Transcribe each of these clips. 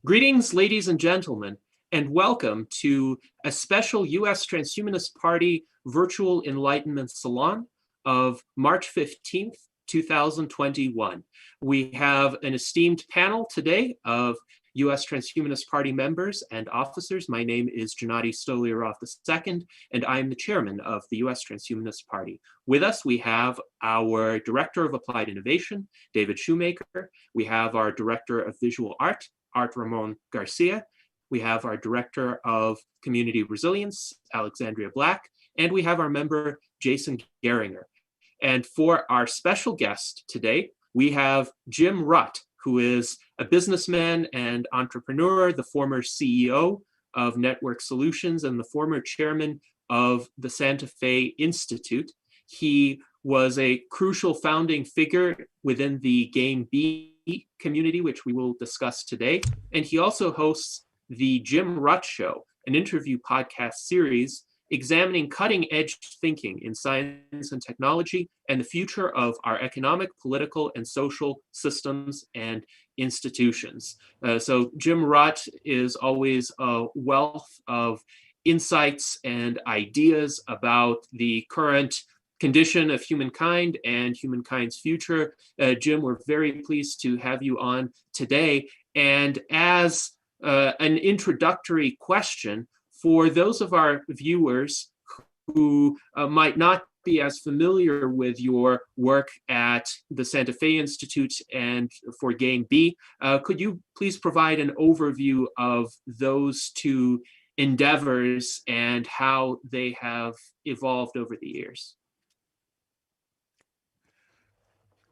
Greetings, ladies and gentlemen, and welcome to a special U.S. Transhumanist Party virtual Enlightenment Salon of March 15th, 2021. We have an esteemed panel today of U.S. Transhumanist Party members and officers. My name is Gennady Stolyarov II, and I am the chairman of the U.S. Transhumanist Party. With us, we have our Director of Applied Innovation, David Shoemaker. We have our Director of Visual Art, Art Ramon Garcia. We have our Director of Community Resilience, Alexandria Black, and we have our member, Jason Geringer. And for our special guest today, we have Jim Rutt, who is a businessman and entrepreneur, the former CEO of Network Solutions and the former chairman of the Santa Fe Institute. He was a crucial founding figure within the Game B community, which we will discuss today. And he also hosts the Jim Rutt Show, an interview podcast series examining cutting-edge thinking in science and technology and the future of our economic, political, and social systems and institutions. So Jim Rutt is always a wealth of insights and ideas about the current condition of humankind and humankind's future. Jim, we're very pleased to have you on today. And as an introductory question, for those of our viewers who might not be as familiar with your work at the Santa Fe Institute and for Game B, could you please provide an overview of those two endeavors and how they have evolved over the years?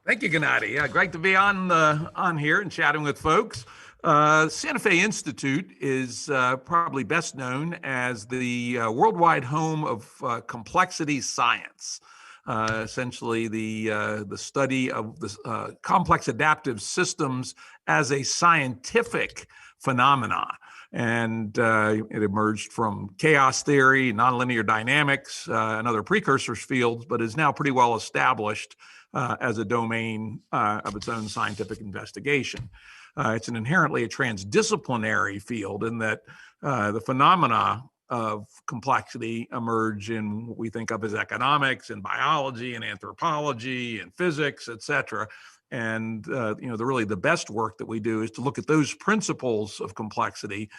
Thank you, Gennady. Great to be on here and chatting with folks. Santa Fe Institute is probably best known as the worldwide home of complexity science. Essentially, the study of the complex adaptive systems as a scientific phenomena. And it emerged from chaos theory, nonlinear dynamics, and other precursors fields, but is now pretty well established as a domain of its own scientific investigation. It's an inherently a transdisciplinary field in that the phenomena of complexity emerge in what we think of as economics and biology and anthropology and physics, et cetera. And really the best work that we do is to look at those principles of complexity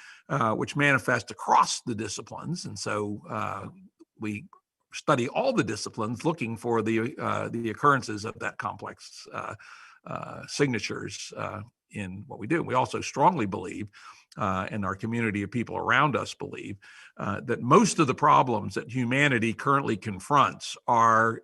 which manifest across the disciplines. And so we study all the disciplines looking for the occurrences of that complex signatures in what we do. We also strongly believe, and our community of people around us believe, that most of the problems that humanity currently confronts are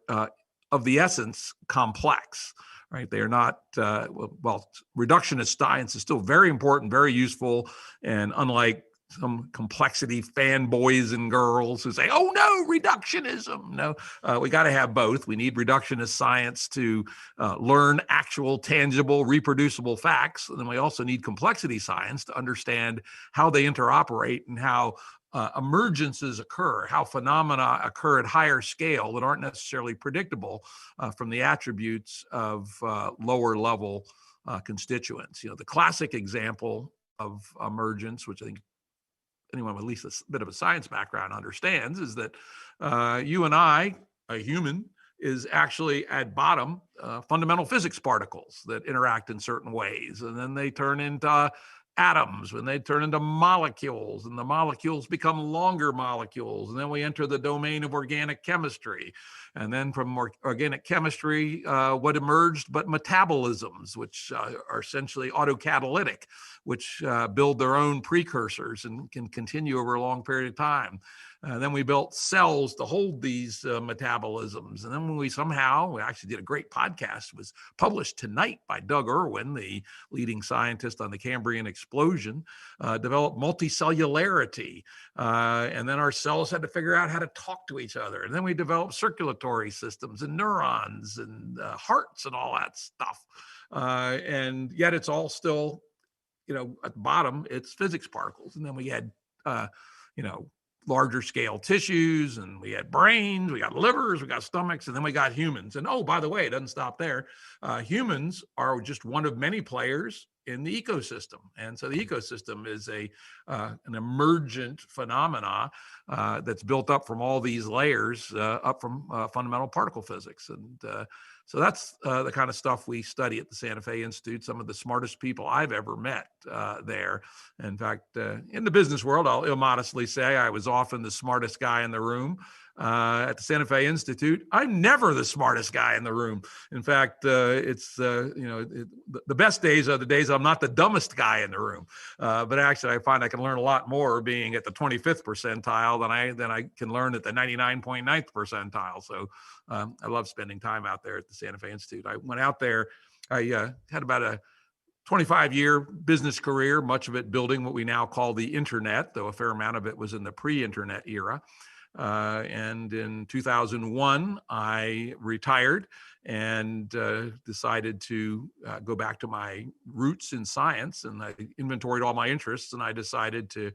of the essence complex. Right? They are not, reductionist science is still very important, very useful, and unlike some complexity fanboys and girls who say, oh no, reductionism. No, we got to have both. We need reductionist science to learn actual, tangible, reproducible facts. And then we also need complexity science to understand how they interoperate and how emergences occur, how phenomena occur at higher scale that aren't necessarily predictable from the attributes of lower level constituents. The classic example of emergence, which I think anyone with at least a bit of a science background understands, is that you and I, a human, is actually at bottom fundamental physics particles that interact in certain ways. And then they turn into atoms, and they turn into molecules, and the molecules become longer molecules. And then we enter the domain of organic chemistry. And then from organic chemistry, what emerged but metabolisms, which are essentially autocatalytic, which build their own precursors and can continue over a long period of time. Then we built cells to hold these metabolisms. And then when we actually did a great podcast, it was published tonight by Doug Irwin, the leading scientist on the Cambrian explosion, developed multicellularity. And then our cells had to figure out how to talk to each other. And then we developed circulatory systems and neurons and hearts and all that stuff. And yet it's all still, at the bottom, it's physics particles. And then we had, larger scale tissues, and we had brains, we got livers, we got stomachs, and then we got humans. And oh, by the way, it doesn't stop there. Humans are just one of many players in the ecosystem. And so the ecosystem is an emergent phenomena that's built up from all these layers up from fundamental particle physics. And so that's the kind of stuff we study at the Santa Fe Institute. Some of the smartest people I've ever met there. In fact, in the business world, I'll immodestly say I was often the smartest guy in the room. At the Santa Fe Institute, I'm never the smartest guy in the room. In fact, the best days are the days I'm not the dumbest guy in the room. But actually, I find I can learn a lot more being at the 25th percentile than I can learn at the 99.9th percentile. So I love spending time out there at the Santa Fe Institute. I went out there. I had about a 25-year business career, much of it building what we now call the internet, though a fair amount of it was in the pre-internet era. And in 2001, I retired and decided to go back to my roots in science. And I inventoried all my interests, and I decided to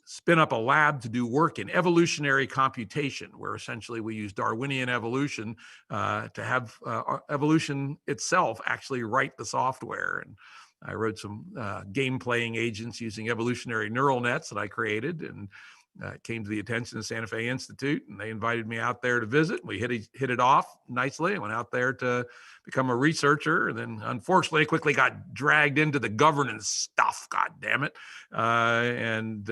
spin up a lab to do work in evolutionary computation, where essentially we use Darwinian evolution to have evolution itself actually write the software. And I wrote some game-playing agents using evolutionary neural nets that I created, and came to the attention of Santa Fe Institute, and they invited me out there to visit. We hit it off nicely. I went out there to become a researcher, and then unfortunately quickly got dragged into the governance stuff, God damn it, and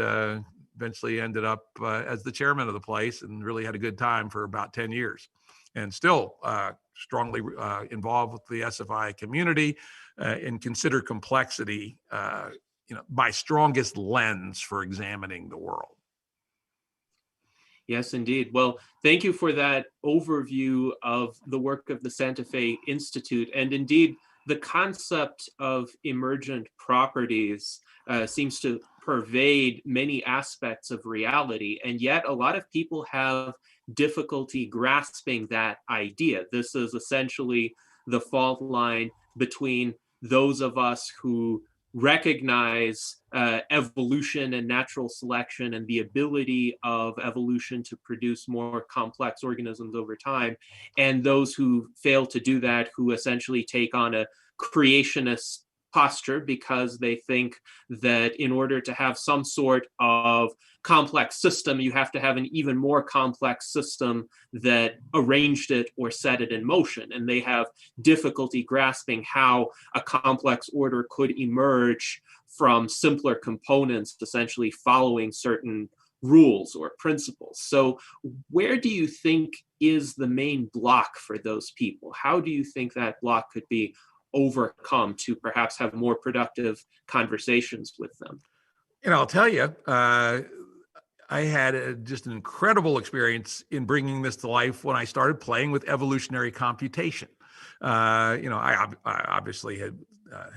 eventually ended up as the chairman of the place, and really had a good time for about 10 years. And still strongly involved with the SFI community and consider complexity my strongest lens for examining the world. Yes, indeed. Well, thank you for that overview of the work of the Santa Fe Institute. And indeed, the concept of emergent properties seems to pervade many aspects of reality. And yet, a lot of people have difficulty grasping that idea. This is essentially the fault line between those of us who recognize evolution and natural selection and the ability of evolution to produce more complex organisms over time, and those who fail to do that, who essentially take on a creationist posture because they think that in order to have some sort of complex system, you have to have an even more complex system that arranged it or set it in motion. And they have difficulty grasping how a complex order could emerge from simpler components, essentially following certain rules or principles. So where do you think is the main block for those people? How do you think that block could be overcome to perhaps have more productive conversations with them? And I'll tell you, I had just an incredible experience in bringing this to life when I started playing with evolutionary computation. I obviously had,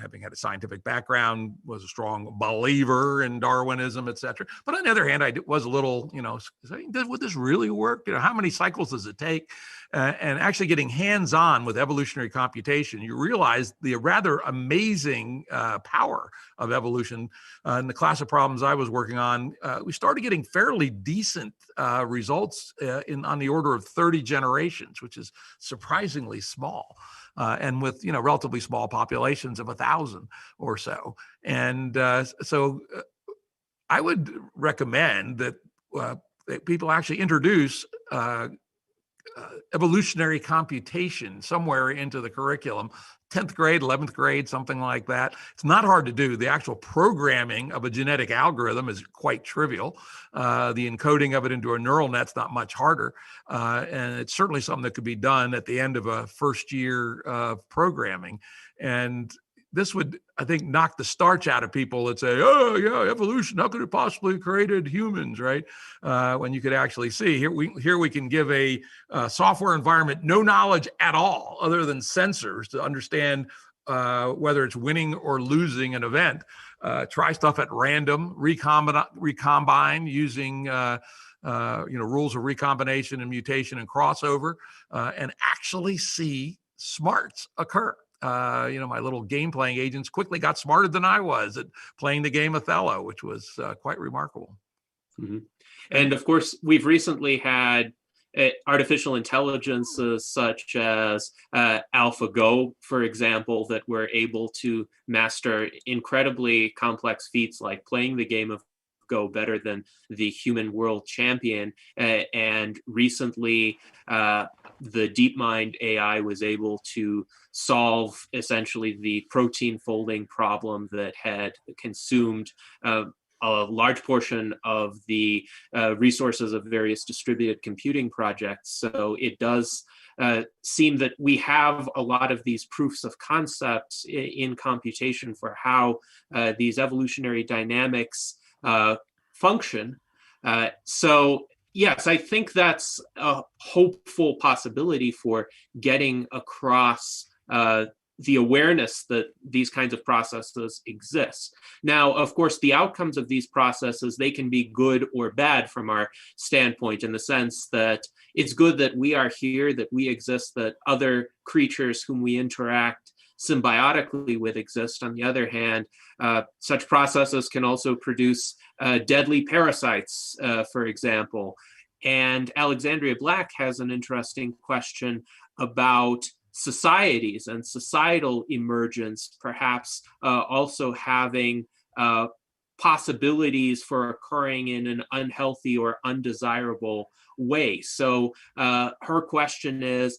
having had a scientific background, was a strong believer in Darwinism, et cetera. But on the other hand, I was a little, would this really work? How many cycles does it take? And actually getting hands-on with evolutionary computation, you realize the rather amazing power of evolution. In the class of problems I was working on, we started getting fairly decent results on the order of 30 generations, which is surprisingly small. And with relatively small populations of 1,000 or so. And so I would recommend that people actually introduce evolutionary computation somewhere into the curriculum, 10th grade, 11th grade, something like that. It's not hard to do. The actual programming of a genetic algorithm is quite trivial. The encoding of it into a neural net's not much harder. And it's certainly something that could be done at the end of a first year of programming. And this would, I think, knock the starch out of people that say, oh, yeah, evolution, how could it possibly have created humans, right? When you could actually see, here we can give a software environment no knowledge at all other than sensors to understand whether it's winning or losing an event. Try stuff at random, recombine using rules of recombination and mutation and crossover, and actually see smarts occur. My little game-playing agents quickly got smarter than I was at playing the game Othello, which was quite remarkable. Mm-hmm. And of course, we've recently had artificial intelligences such as AlphaGo, for example, that were able to master incredibly complex feats like playing the game of Go better than the human world champion. And recently, the DeepMind AI was able to solve essentially the protein folding problem that had consumed a large portion of the resources of various distributed computing projects. So it does seem that we have a lot of these proofs of concepts in computation for how these evolutionary dynamics function. So yes, I think that's a hopeful possibility for getting across the awareness that these kinds of processes exist. Now, of course, the outcomes of these processes, they can be good or bad from our standpoint, in the sense that it's good that we are here, that we exist, that other creatures whom we interact symbiotically with exist. On the other hand, such processes can also produce deadly parasites, for example. And Alexandria Black has an interesting question about societies and societal emergence, perhaps also having possibilities for occurring in an unhealthy or undesirable way. So her question is,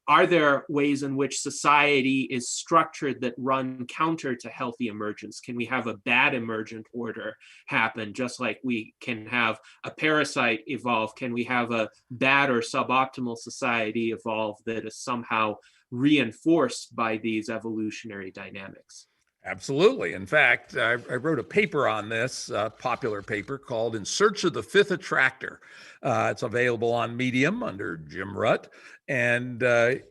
are there ways in which society is structured that run counter to healthy emergence? Can we have a bad emergent order happen, just like we can have a parasite evolve? Can we have a bad or suboptimal society evolve that is somehow reinforced by these evolutionary dynamics? Absolutely. In fact, I wrote a paper on this, popular paper called In Search of the Fifth Attractor. It's available on Medium under Jim Rutt. And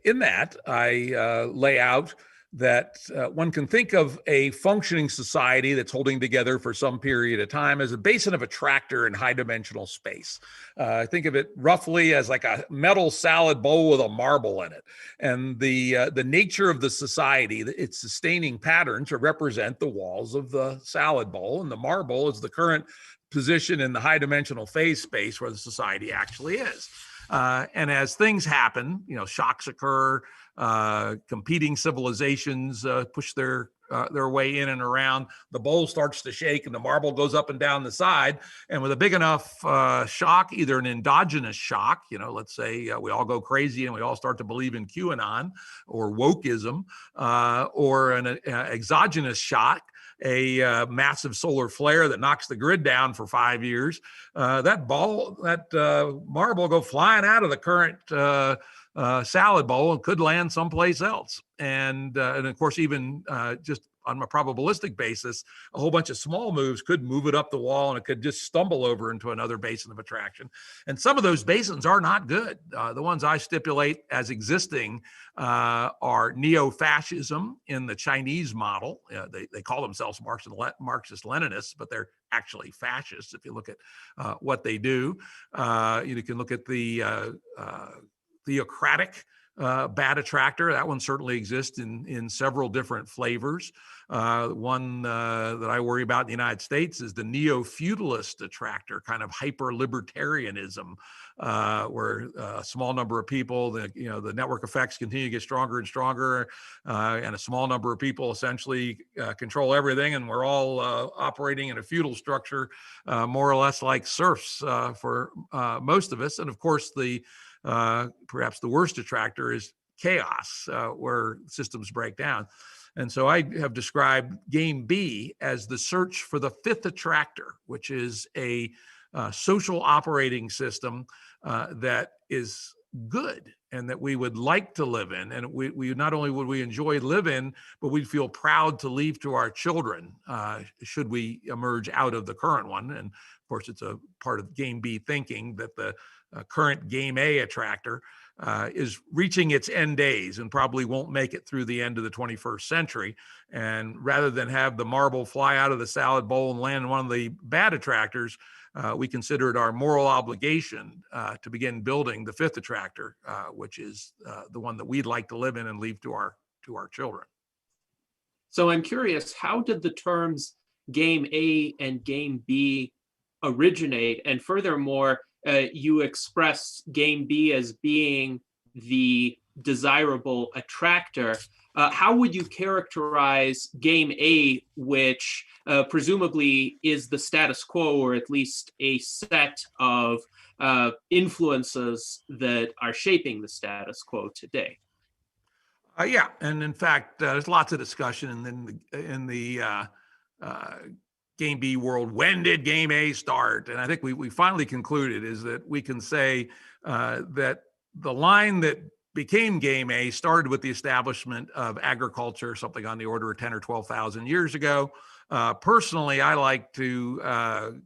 in that, I lay out that one can think of a functioning society that's holding together for some period of time as a basin of attractor in high dimensional space. Think of it roughly as like a metal salad bowl with a marble in it. And the nature of the society, its sustaining pattern to represent the walls of the salad bowl, and the marble is the current position in the high dimensional phase space where the society actually is. And as things happen, shocks occur, competing civilizations push their way in and around, the bowl starts to shake and the marble goes up and down the side. And with a big enough shock, either an endogenous shock, let's say we all go crazy and we all start to believe in QAnon or wokeism, or an exogenous shock, a massive solar flare that knocks the grid down for 5 years, that marble go flying out of the current salad bowl and could land someplace else. And of course, even just on a probabilistic basis, a whole bunch of small moves could move it up the wall and it could just stumble over into another basin of attraction. And some of those basins are not good. The ones I stipulate as existing are neo-fascism in the Chinese model. They call themselves Marxist-Leninists, but they're actually fascists if you look at what they do. You can look at the theocratic bad attractor. That one certainly exists in several different flavors. One that I worry about in the United States is the neo-feudalist attractor, kind of hyper-libertarianism, where a small number of people, the network effects continue to get stronger and stronger, and a small number of people essentially control everything, and we're all operating in a feudal structure, more or less like serfs for most of us. And of course, perhaps the worst attractor is chaos, where systems break down. And so I have described game B as the search for the fifth attractor, which is a social operating system that is good and that we would like to live in. And we not only would we enjoy live in, but we'd feel proud to leave to our children should we emerge out of the current one. And of course, it's a part of game B thinking that the current game A attractor is reaching its end days and probably won't make it through the end of the 21st century. And rather than have the marble fly out of the salad bowl and land in one of the bad attractors, we consider it our moral obligation to begin building the fifth attractor, which is the one that we'd like to live in and leave to our children. So I'm curious, how did the terms game A and game B originate? And furthermore, you express game B as being the desirable attractor. How would you characterize game A, which presumably is the status quo, or at least a set of influences that are shaping the status quo today? Yeah, and in fact, there's lots of discussion in the Game B world. When did Game A start? And I think we finally concluded is that we can say that the line that became Game A started with the establishment of agriculture, something on the order of 10 or 12,000 years ago. Personally, I like to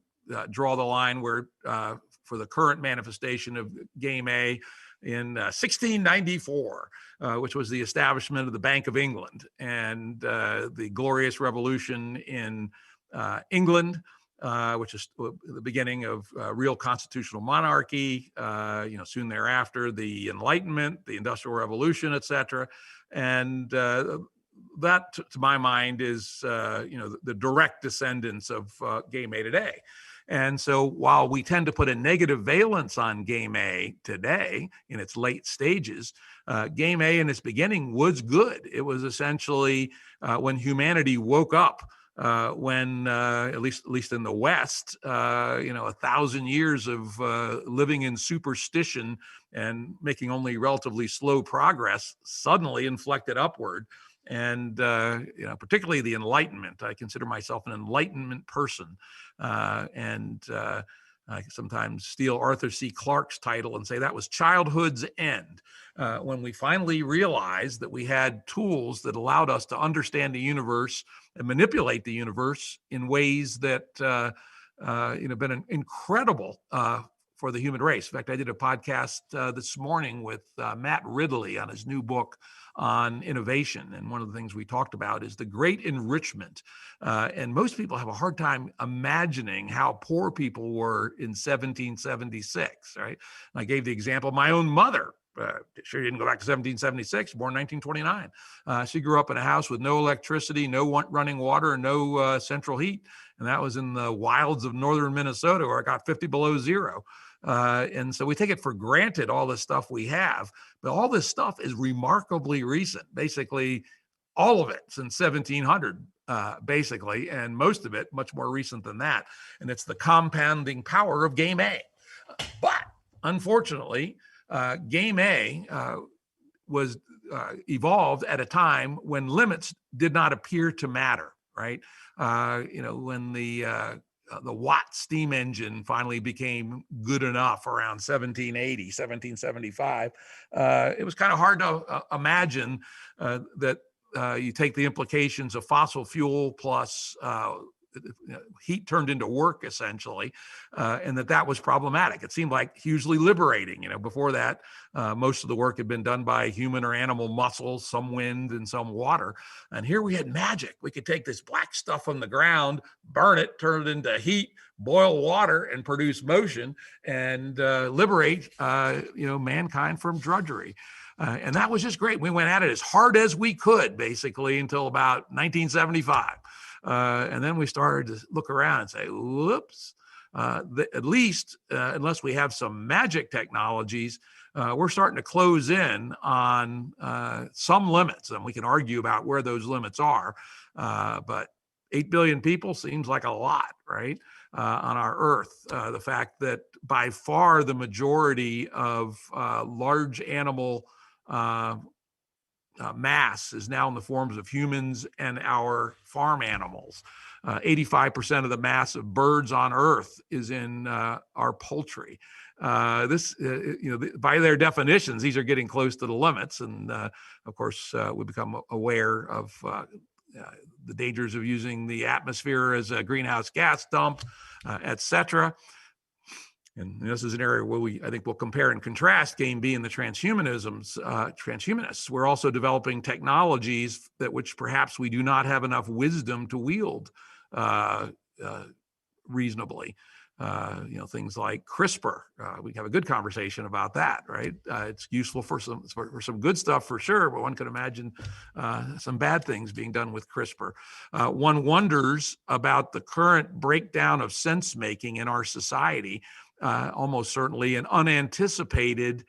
draw the line where for the current manifestation of Game A in 1694, which was the establishment of the Bank of England and the Glorious Revolution in England, which is the beginning of real constitutional monarchy. Soon thereafter, the Enlightenment, the Industrial Revolution, etc. And that, to my mind, is the direct descendants of Game A today. And so while we tend to put a negative valence on Game A today in its late stages, Game A in its beginning was good. It was essentially when humanity woke up, when at least in the West, 1,000 years of living in superstition and making only relatively slow progress suddenly inflected upward. And particularly the Enlightenment. I consider myself an Enlightenment person, and I sometimes steal Arthur C. Clarke's title and say that was childhood's end, when we finally realized that we had tools that allowed us to understand the universe and manipulate the universe in ways that been incredible for the human race. In fact, I did a podcast this morning with Matt Ridley on his new book on innovation. And one of the things we talked about is the great enrichment. And most people have a hard time imagining how poor people were in 1776, right? And I gave the example of my own mother. Sure, didn't go back to 1776, born 1929. She grew up in a house with no electricity, no running water, and no central heat. And that was in the wilds of northern Minnesota, where it got 50 below zero. And so we take it for granted, all the stuff we have, but all this stuff is remarkably recent. Basically, all of it since 1700, basically, and most of it much more recent than that. And it's the compounding power of Game A. But unfortunately, Game A was evolved at a time when limits did not appear to matter, right? When the Watt steam engine finally became good enough around 1780, 1775, it was kind of hard to imagine that you take the implications of fossil fuel plus heat turned into work, essentially, and that was problematic. It seemed like hugely liberating. Before that, most of the work had been done by human or animal muscles, some wind and some water. And here we had magic. We could take this black stuff on the ground, burn it, turn it into heat, boil water, and produce motion, and liberate, mankind from drudgery. And that was just great. We went at it as hard as we could, basically, until about 1975. And then we started to look around and say, whoops, at least unless we have some magic technologies, we're starting to close in on some limits. And we can argue about where those limits are. But 8 billion people seems like a lot, right, on our Earth. The fact that by far the majority of large animal mass is now in the forms of humans and our farm animals. 85% of the mass of birds on Earth is in our poultry. By their definitions, these are getting close to the limits. And of course, we become aware of the dangers of using the atmosphere as a greenhouse gas dump, et cetera. And this is an area where I think we'll compare and contrast Game B and the transhumanists. We're also developing technologies which perhaps we do not have enough wisdom to wield reasonably. Things like CRISPR. We have a good conversation about that, right? It's useful for some good stuff for sure, but one could imagine some bad things being done with CRISPR. One wonders about the current breakdown of sense making in our society almost certainly an unanticipated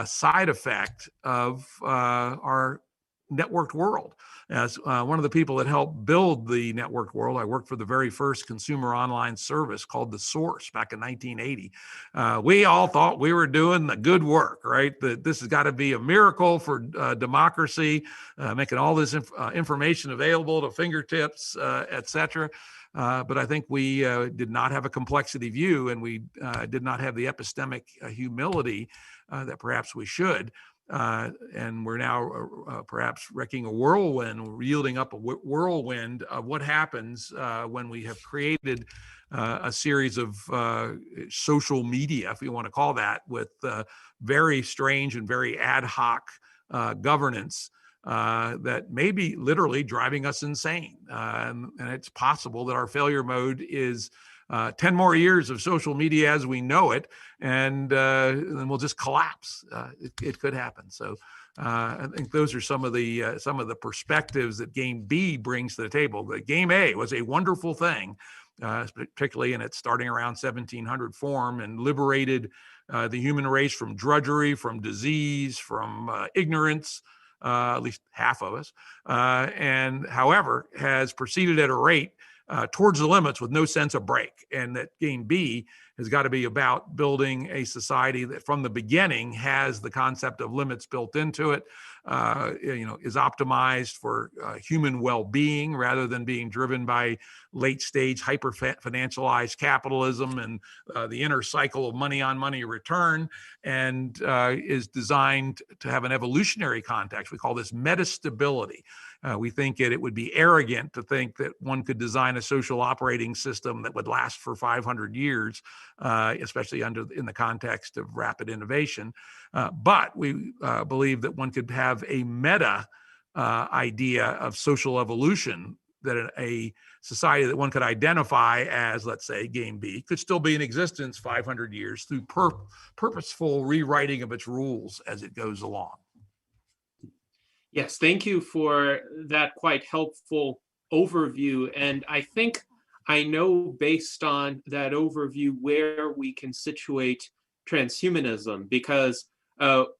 side effect of our networked world. As one of the people that helped build the networked world, I worked for the very first consumer online service called The Source back in 1980. We all thought we were doing the good work, right? That this has got to be a miracle for democracy, making all this information available to fingertips, et cetera. But I think we did not have a complexity view, and we did not have the epistemic humility that perhaps we should. And we're now perhaps wrecking a whirlwind, yielding up a whirlwind of what happens when we have created a series of social media, if you want to call that, with very strange and very ad hoc governance that may be literally driving us insane. And it's possible that our failure mode is 10 more years of social media as we know it, and then we'll just collapse. It could happen. So I think those are some of the perspectives that Game B brings to the table. But Game A was a wonderful thing, particularly in its starting around 1700 form, and liberated the human race from drudgery, from disease, from ignorance. At least half of us, and however, has proceeded at a rate towards the limits with no sense of break. And that Game B has got to be about building a society that from the beginning has the concept of limits built into it, is optimized for human well-being rather than being driven by late-stage hyper-financialized capitalism and the inner cycle of money on money return, and is designed to have an evolutionary context. We call this metastability. We think it would be arrogant to think that one could design a social operating system that would last for 500 years, especially in the context of rapid innovation. But we believe that one could have a meta idea of social evolution, that a society that one could identify as, let's say, Game B, could still be in existence 500 years through purposeful rewriting of its rules as it goes along. Yes, thank you for that quite helpful overview. And I think I know based on that overview where we can situate transhumanism, because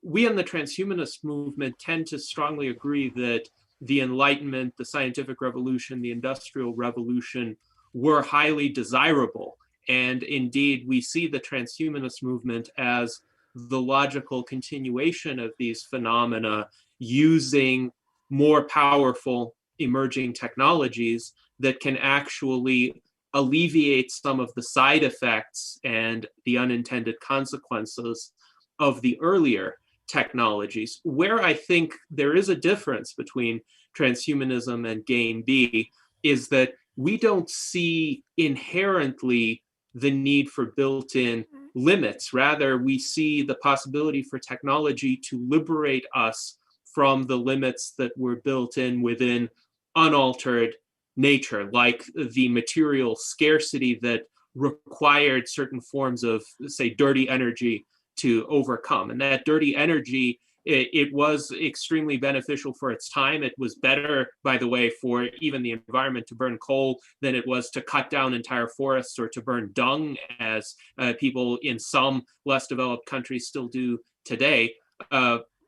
we in the transhumanist movement tend to strongly agree that the Enlightenment, the scientific revolution, the industrial revolution were highly desirable. And indeed, we see the transhumanist movement as the logical continuation of these phenomena, using more powerful emerging technologies that can actually alleviate some of the side effects and the unintended consequences of the earlier technologies. Where I think there is a difference between transhumanism and Game B is that we don't see inherently the need for built-in limits. Rather, we see the possibility for technology to liberate us from the limits that were built in within unaltered nature, like the material scarcity that required certain forms of, say, dirty energy to overcome. And that dirty energy, it was extremely beneficial for its time. It was better, by the way, for even the environment to burn coal than it was to cut down entire forests or to burn dung, as people in some less developed countries still do today.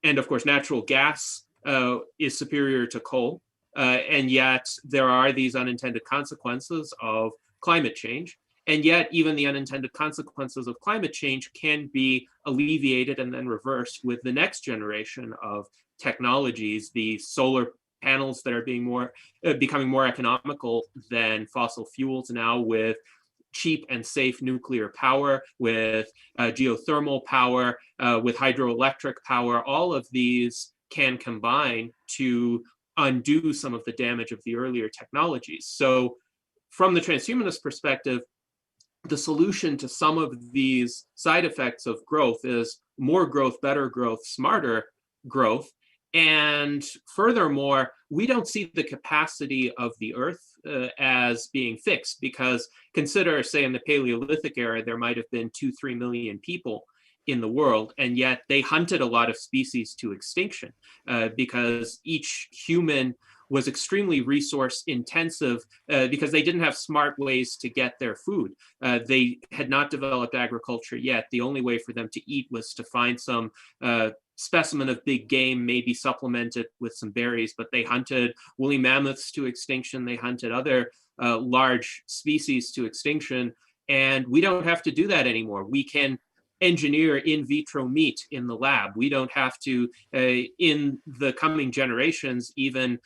And of course, natural gas is superior to coal. And yet there are these unintended consequences of climate change. And yet even the unintended consequences of climate change can be alleviated and then reversed with the next generation of technologies, the solar panels that are becoming more economical than fossil fuels now, with cheap and safe nuclear power, with geothermal power, with hydroelectric power. All of these can combine to undo some of the damage of the earlier technologies. So from the transhumanist perspective, the solution to some of these side effects of growth is more growth, better growth, smarter growth. And furthermore, we don't see the capacity of the Earth as being fixed, because consider, say, in the Paleolithic era, there might have been 2-3 million people in the world, and yet they hunted a lot of species to extinction because each human was extremely resource intensive because they didn't have smart ways to get their food. They had not developed agriculture yet. The only way for them to eat was to find some specimen of big game, maybe supplemented with some berries, but they hunted woolly mammoths to extinction. They hunted other large species to extinction. And we don't have to do that anymore. We can engineer in vitro meat in the lab. We don't have to, in the coming generations, even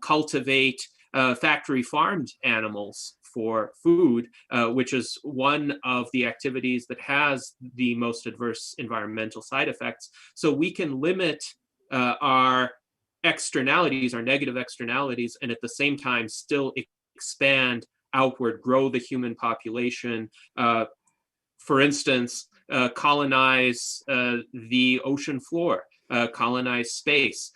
cultivate factory farmed animals for food, which is one of the activities that has the most adverse environmental side effects. So we can limit our externalities, our negative externalities, and at the same time still expand outward, grow the human population. For instance, colonize the ocean floor, colonize space,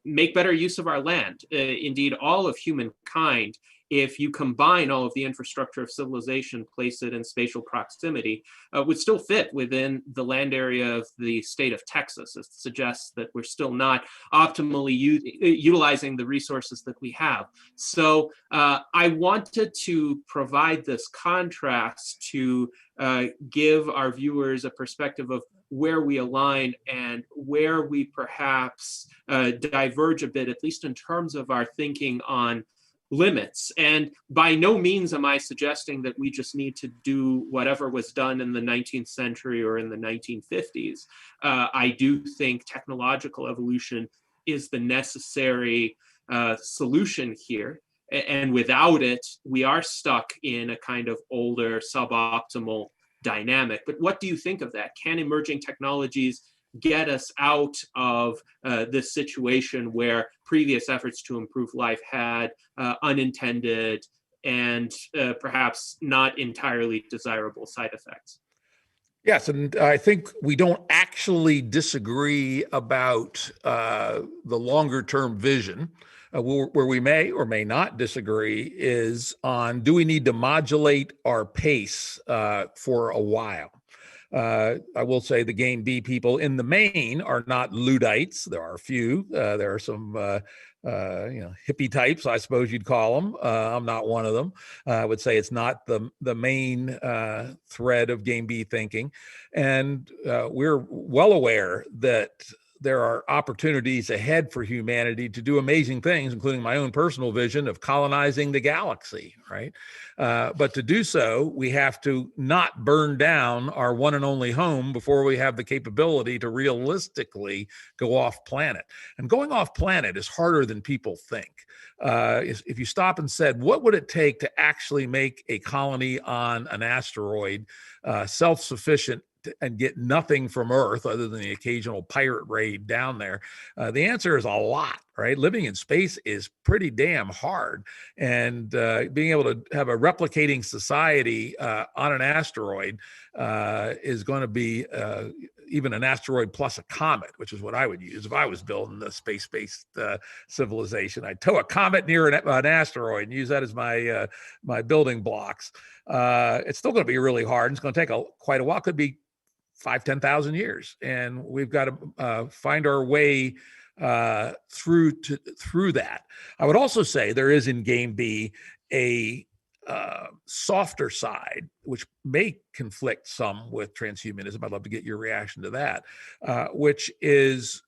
make better use of our land. Indeed, all of humankind, if you combine all of the infrastructure of civilization, place it in spatial proximity, would still fit within the land area of the state of Texas. It suggests that we're still not optimally utilizing the resources that we have. So I wanted to provide this contrast to give our viewers a perspective of where we align and where we perhaps diverge a bit, at least in terms of our thinking on limits. And by no means am I suggesting that we just need to do whatever was done in the 19th century or in the 1950s. I do think technological evolution is the necessary solution here. And without it, we are stuck in a kind of older, suboptimal dynamic. But what do you think of that? Can emerging technologies get us out of this situation where previous efforts to improve life had unintended and perhaps not entirely desirable side effects? Yes, and I think we don't actually disagree about the longer term vision. Where we may or may not disagree is on, do we need to modulate our pace for a while? I will say the Game B people in the main are not Luddites. There are a few. There are some hippie types, I suppose you'd call them. I'm not one of them. I would say it's not the main thread of Game B thinking. And we're well aware that there are opportunities ahead for humanity to do amazing things, including my own personal vision of colonizing the galaxy, right? But to do so, we have to not burn down our one and only home before we have the capability to realistically go off planet. And going off planet is harder than people think. If you stop and said, what would it take to actually make a colony on an asteroid self-sufficient and get nothing from Earth other than the occasional pirate raid down there? The answer is a lot, right? Living in space is pretty damn hard. And being able to have a replicating society on an asteroid is going to be even an asteroid plus a comet, which is what I would use if I was building a space-based civilization. I'd tow a comet near an asteroid and use that as my my building blocks. It's still going to be really hard. It's going to take quite a while. It could be 5,000-10,000 years, and we've got to find our way through that. I would also say there is in Game B a softer side, which may conflict some with transhumanism. I'd love to get your reaction to that, which is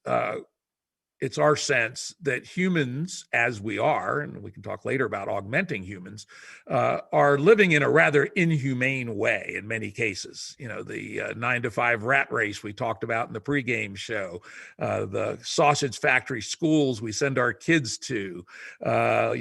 it's our sense that humans, as we are, and we can talk later about augmenting humans, are living in a rather inhumane way in many cases. You know, the 9-to-5 rat race we talked about in the pregame show, the sausage factory schools we send our kids to, I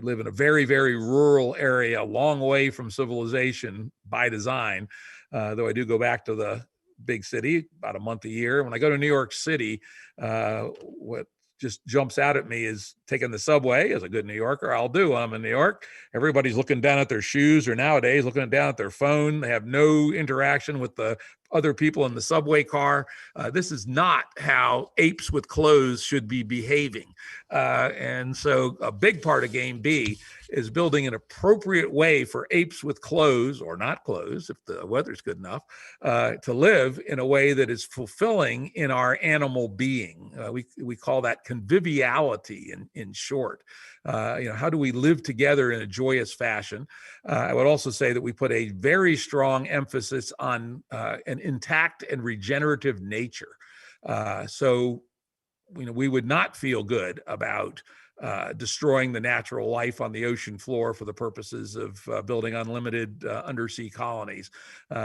live in a very, very rural area, a long way from civilization by design, though I do go back to the big city about a month a year. When I go to New York City, what just jumps out at me is taking the subway. As a good New Yorker, I'll do. I'm in New York. Everybody's looking down at their shoes, or nowadays looking down at their phone. They have no interaction with the other people in the subway car. This is not how apes with clothes should be behaving. And so a big part of Game B is building an appropriate way for apes with clothes or not clothes, if the weather's good enough, to live in a way that is fulfilling in our animal being. We call that conviviality in short. How do we live together in a joyous fashion? I would also say that we put a very strong emphasis on an intact and regenerative nature. So we would not feel good about destroying the natural life on the ocean floor for the purposes of building unlimited undersea colonies,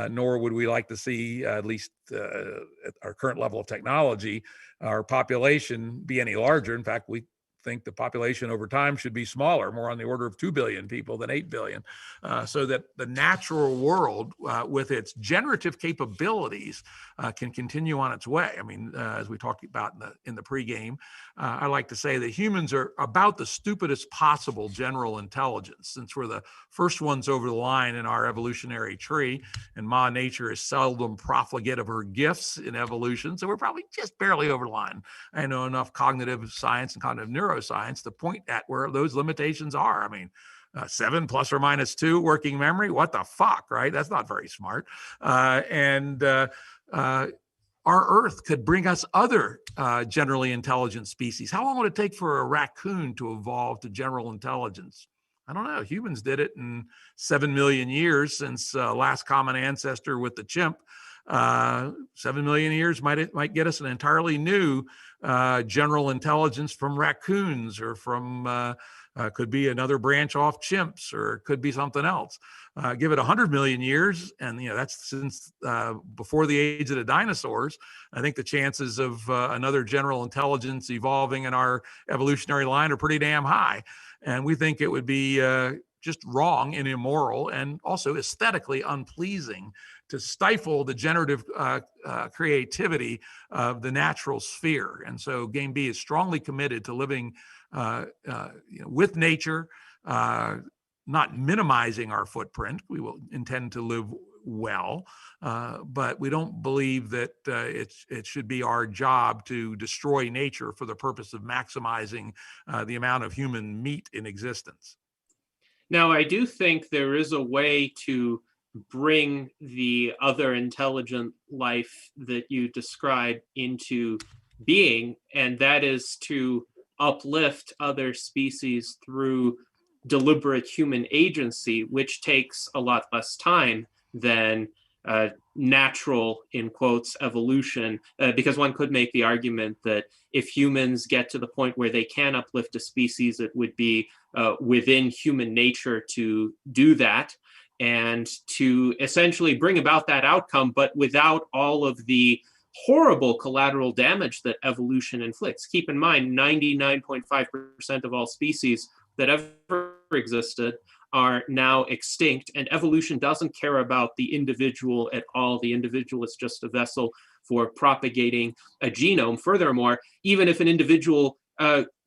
nor would we like to see, at least at our current level of technology, our population be any larger. In fact, we think the population over time should be smaller, more on the order of 2 billion people than 8 billion, so that the natural world with its generative capabilities can continue on its way. I mean, as we talked about in the pregame, I like to say that humans are about the stupidest possible general intelligence, since we're the first ones over the line in our evolutionary tree, and Ma Nature is seldom profligate of her gifts in evolution, so we're probably just barely over the line. I know enough cognitive science and cognitive neuroscience to point at where those limitations are. I mean, 7 plus or minus 2 working memory, what the fuck, right? That's not very smart. Our Earth could bring us other generally intelligent species. How long would it take for a raccoon to evolve to general intelligence? I don't know. Humans did it in 7 million years since last common ancestor with the chimp. 7 million years might get us an entirely new general intelligence from raccoons, or from could be another branch off chimps, or it could be something else. Give it 100 million years, and that's since before the age of the dinosaurs. I think the chances of another general intelligence evolving in our evolutionary line are pretty damn high. And we think it would be just wrong and immoral, and also aesthetically unpleasing, to stifle the generative creativity of the natural sphere. And so Game B is strongly committed to living with nature, not minimizing our footprint. We will intend to live well, but we don't believe that it should be our job to destroy nature for the purpose of maximizing the amount of human meat in existence. Now, I do think there is a way to bring the other intelligent life that you describe into being, and that is to uplift other species through deliberate human agency, which takes a lot less time than natural, in quotes, evolution, because one could make the argument that if humans get to the point where they can uplift a species, it would be within human nature to do that, and to essentially bring about that outcome, but without all of the horrible collateral damage that evolution inflicts. Keep in mind, 99.5% of all species that ever existed are now extinct, and evolution doesn't care about the individual at all. The individual is just a vessel for propagating a genome. Furthermore, even if an individual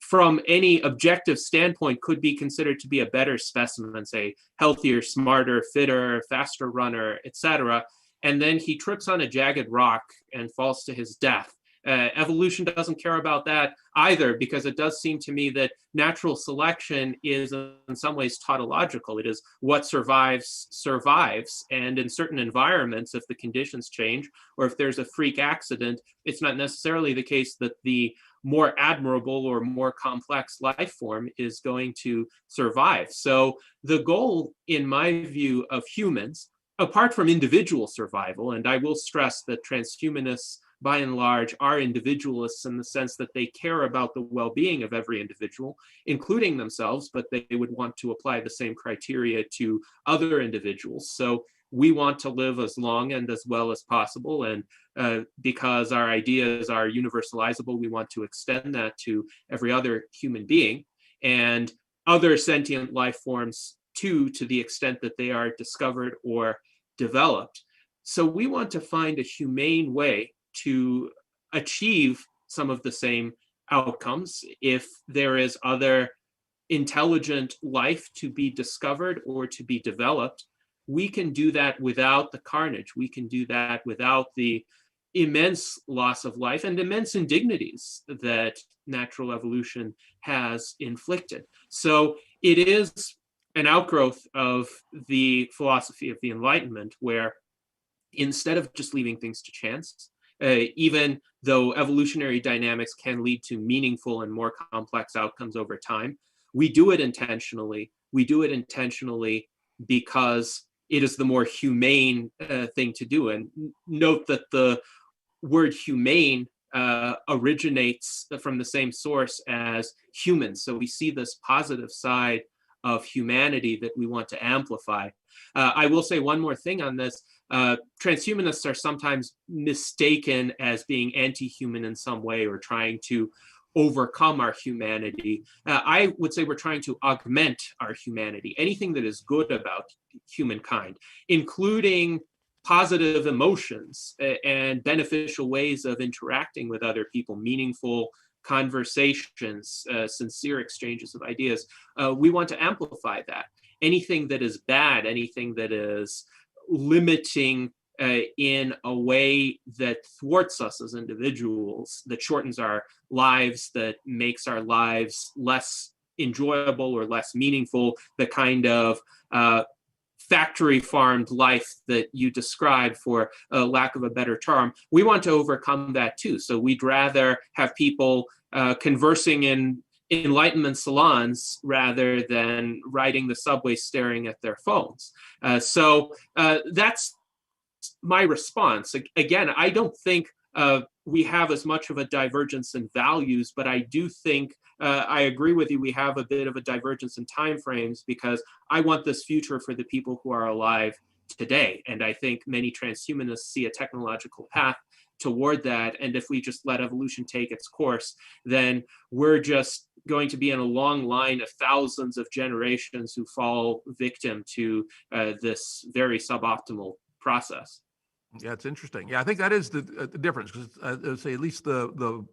from any objective standpoint could be considered to be a better specimen, say healthier, smarter, fitter, faster runner, etc., and then he trips on a jagged rock and falls to his death, evolution doesn't care about that either, because it does seem to me that natural selection is in some ways tautological. It is what survives, survives. And in certain environments, if the conditions change, or if there's a freak accident, it's not necessarily the case that the more admirable or more complex life form is going to survive. So the goal, in my view, of humans, apart from individual survival, and I will stress that transhumanists by and large are individualists in the sense that they care about the well-being of every individual, including themselves, but they would want to apply the same criteria to other individuals. So we want to live as long and as well as possible, and because our ideas are universalizable, we want to extend that to every other human being and other sentient life forms too, to the extent that they are discovered or developed. So we want to find a humane way to achieve some of the same outcomes. If there is other intelligent life to be discovered or to be developed, we can do that without the carnage. We can do that without the immense loss of life and immense indignities that natural evolution has inflicted. So it is an outgrowth of the philosophy of the Enlightenment, where instead of just leaving things to chance, even though evolutionary dynamics can lead to meaningful and more complex outcomes over time, we do it intentionally. We do it intentionally because it is the more humane thing to do. And note that the word humane originates from the same source as humans. So we see this positive side of humanity that we want to amplify. I will say one more thing on this. Transhumanists are sometimes mistaken as being anti-human in some way or trying to overcome our humanity. I would say we're trying to augment our humanity, anything that is good about humankind, including positive emotions and beneficial ways of interacting with other people, meaningful conversations, sincere exchanges of ideas. We want to amplify that. Anything that is bad, anything that is limiting in a way that thwarts us as individuals, that shortens our lives, that makes our lives less enjoyable or less meaningful, the kind of factory farmed life that you described, for lack of a better term, we want to overcome that too. So we'd rather have people conversing in Enlightenment salons rather than riding the subway staring at their phones. So that's my response. Again, I don't think we have as much of a divergence in values, but I do think I agree with you. We have a bit of a divergence in timeframes, because I want this future for the people who are alive today. And I think many transhumanists see a technological path toward that. And if we just let evolution take its course, then we're just going to be in a long line of thousands of generations who fall victim to this very suboptimal process. Yeah, it's interesting. Yeah, I think that is the difference, because I'd say at least the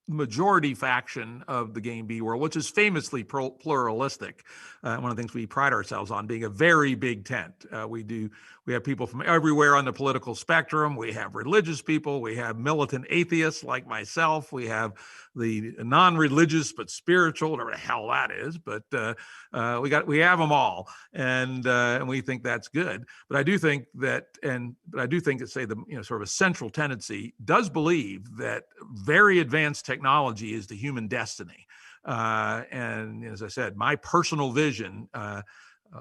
majority faction of the Game B world, which is famously pluralistic. One of the things we pride ourselves on being a very big tent. We have people from everywhere on the political spectrum. We have religious people. We have militant atheists like myself. We have the non-religious but spiritual, whatever the hell that is. But we have them all, and we think that's good. But I do think that, say the sort of a central tendency does believe that very advanced technology is the human destiny. And as I said, my personal vision, I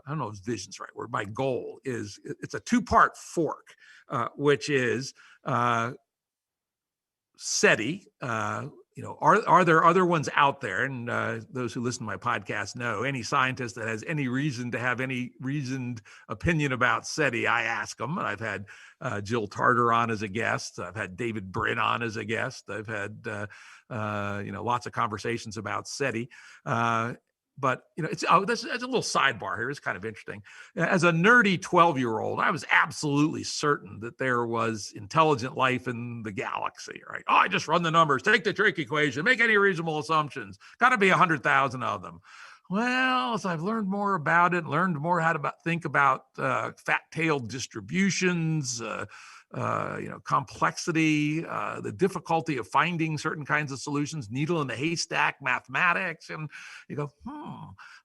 don't know if vision's the right word, my goal is, it's a two-part fork, which is SETI. Are there other ones out there? And those who listen to my podcast know, any scientist that has any reason to have any reasoned opinion about SETI, I ask them. And I've had Jill Tarter on as a guest. I've had David Brin on as a guest. I've had lots of conversations about SETI. But it's a little sidebar here. It's kind of interesting. As a nerdy 12-year-old, I was absolutely certain that there was intelligent life in the galaxy. Right? Oh, I just run the numbers, take the Drake equation, make any reasonable assumptions. Got to be 100,000 of them. Well, as I've learned more about it, learned more how to think about fat-tailed distributions, complexity, the difficulty of finding certain kinds of solutions, needle in the haystack mathematics. And you go,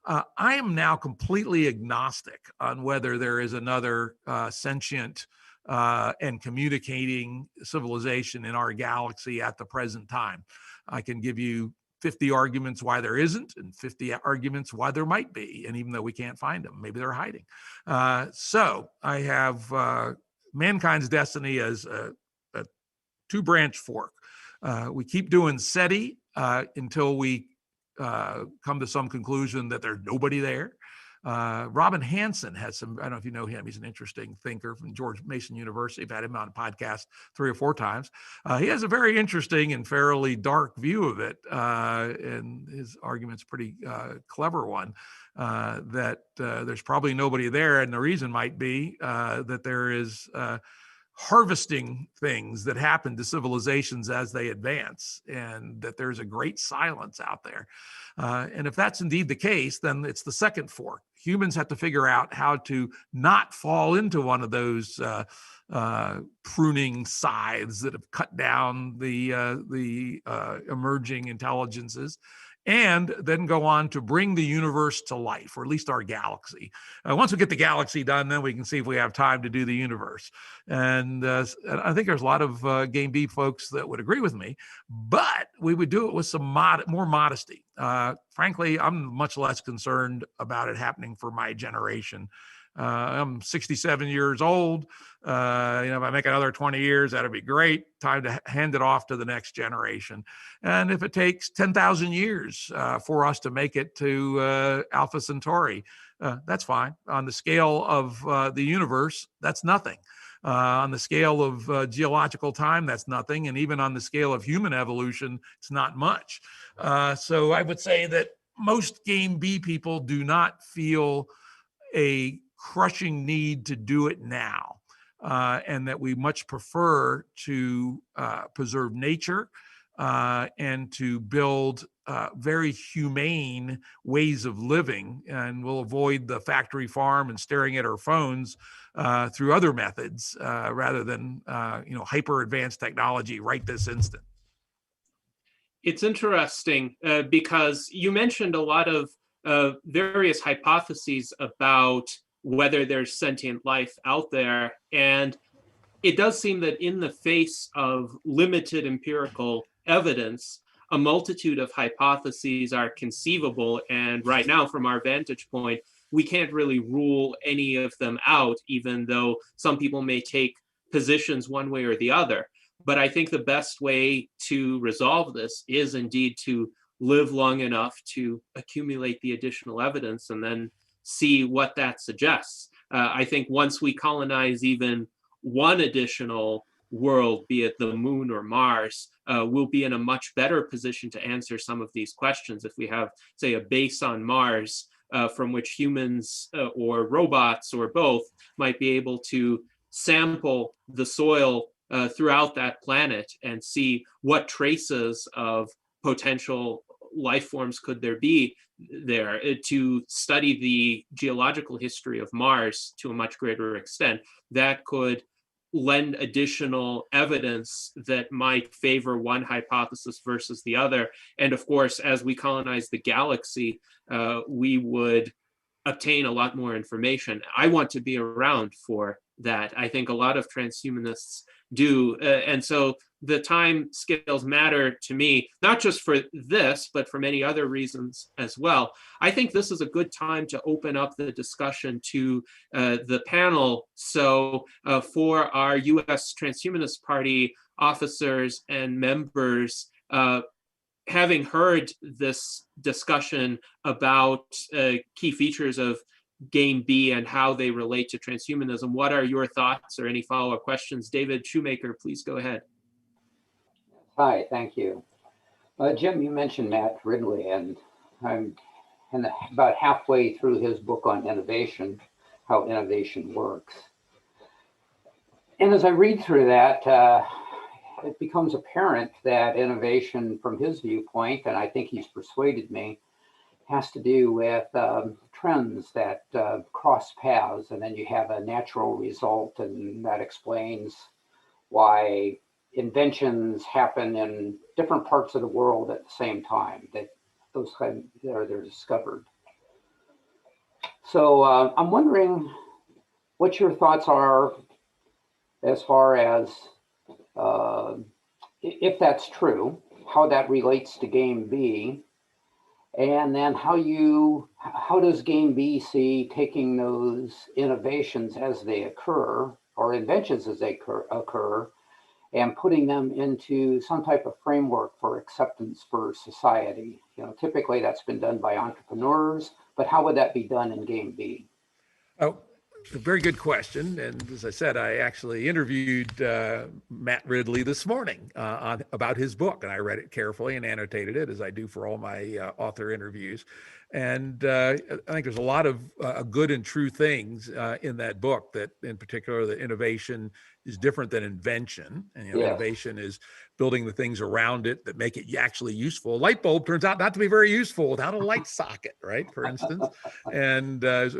I am now completely agnostic on whether there is another sentient and communicating civilization in our galaxy at the present time. I can give you 50 arguments why there isn't, and 50 arguments why there might be. And even though we can't find them, maybe they're hiding. So I have mankind's destiny as a two-branch fork. We keep doing SETI until we come to some conclusion that there's nobody there. Robin Hanson has some, I don't know if you know him, he's an interesting thinker from George Mason University. I've had him on a podcast 3 or 4 times. He has a very interesting and fairly dark view of it, and his argument's a pretty clever one, that there's probably nobody there, and the reason might be that there is harvesting things that happen to civilizations as they advance, and that there's a great silence out there. And if that's indeed the case, then it's the second fork. Humans have to figure out how to not fall into one of those pruning scythes that have cut down the emerging intelligences, and then go on to bring the universe to life, or at least our galaxy. Once we get the galaxy done, then we can see if we have time to do the universe. And I think there's a lot of Game B folks that would agree with me, but we would do it with some more modesty. Frankly, I'm much less concerned about it happening for my generation. I'm 67 years old. If I make another 20 years, that'd be great. Time to hand it off to the next generation. And if it takes 10,000 years for us to make it to Alpha Centauri, that's fine. On the scale of the universe, that's nothing. On the scale of geological time, that's nothing. And even on the scale of human evolution, it's not much. So I would say that most Game B people do not feel a crushing need to do it now, and that we much prefer to preserve nature and to build very humane ways of living, and we'll avoid the factory farm and staring at our phones through other methods rather than hyper advanced technology right this instant. It's interesting because you mentioned a lot of various hypotheses about whether there's sentient life out there. And it does seem that in the face of limited empirical evidence, a multitude of hypotheses are conceivable. And right now, from our vantage point, we can't really rule any of them out, even though some people may take positions one way or the other. But I think the best way to resolve this is indeed to live long enough to accumulate the additional evidence and then see what that suggests. I think once we colonize even one additional world, be it the moon or Mars, we'll be in a much better position to answer some of these questions. If we have, say, a base on Mars from which humans or robots or both might be able to sample the soil throughout that planet and see what traces of potential life forms could there be there, to study the geological history of Mars to a much greater extent, that could lend additional evidence that might favor one hypothesis versus the other. And of course, as we colonize the galaxy, we would obtain a lot more information. I want to be around for that. I think a lot of transhumanists do. And so the time scales matter to me, not just for this, but for many other reasons as well. I think this is a good time to open up the discussion to the panel. So for our US Transhumanist Party officers and members, having heard this discussion about key features of Game B and how they relate to transhumanism, what are your thoughts or any follow-up questions? David Shoemaker, please go ahead. Hi, thank you. Jim, you mentioned Matt Ridley, and I'm about halfway through his book on innovation, how innovation works. And as I read through that, it becomes apparent that innovation from his viewpoint, and I think he's persuaded me, has to do with trends that cross paths, and then you have a natural result, and that explains why inventions happen in different parts of the world at the same time, that they're discovered. So I'm wondering what your thoughts are as far as if that's true, how that relates to Game B, and then how does Game B see taking those innovations as they occur, or inventions as they occur, and putting them into some type of framework for acceptance for society? Typically that's been done by entrepreneurs, but how would that be done in Game B? Oh, a very good question. And as I said, I actually interviewed Matt Ridley this morning about his book, and I read it carefully and annotated it, as I do for all my author interviews. And I think there's a lot of good and true things in that book, that in particular, that innovation is different than invention. And innovation is building the things around it that make it actually useful. A light bulb turns out not to be very useful without a light socket, right? For instance, and there's,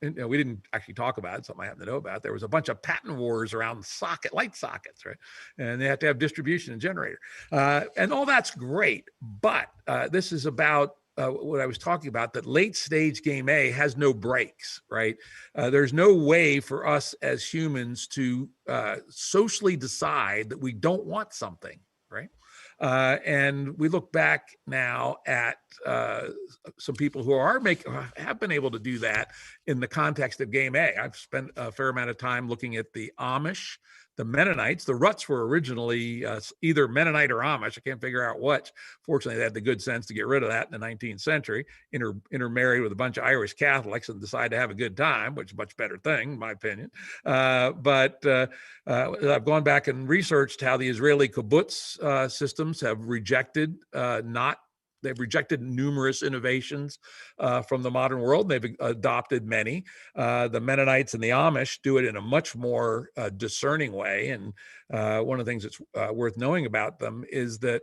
we didn't actually talk about it, something I happen to know about. There was a bunch of patent wars around light sockets, right? And they have to have distribution and generator, and all that's great. But this is about what I was talking about, that late stage game A has no brakes, right? There's no way for us as humans to socially decide that we don't want something, right? And we look back now at some people who have been able to do that in the context of game A. I've spent a fair amount of time looking at the Amish, the Mennonites. The Rutts were originally either Mennonite or Amish. I can't figure out which. Fortunately, they had the good sense to get rid of that in the 19th century, intermarried with a bunch of Irish Catholics and decided to have a good time, which is a much better thing, in my opinion. But I've gone back and researched how the Israeli kibbutz systems have rejected They've rejected numerous innovations from the modern world. They've adopted many. The Mennonites and the Amish do it in a much more discerning way. And one of the things that's worth knowing about them is that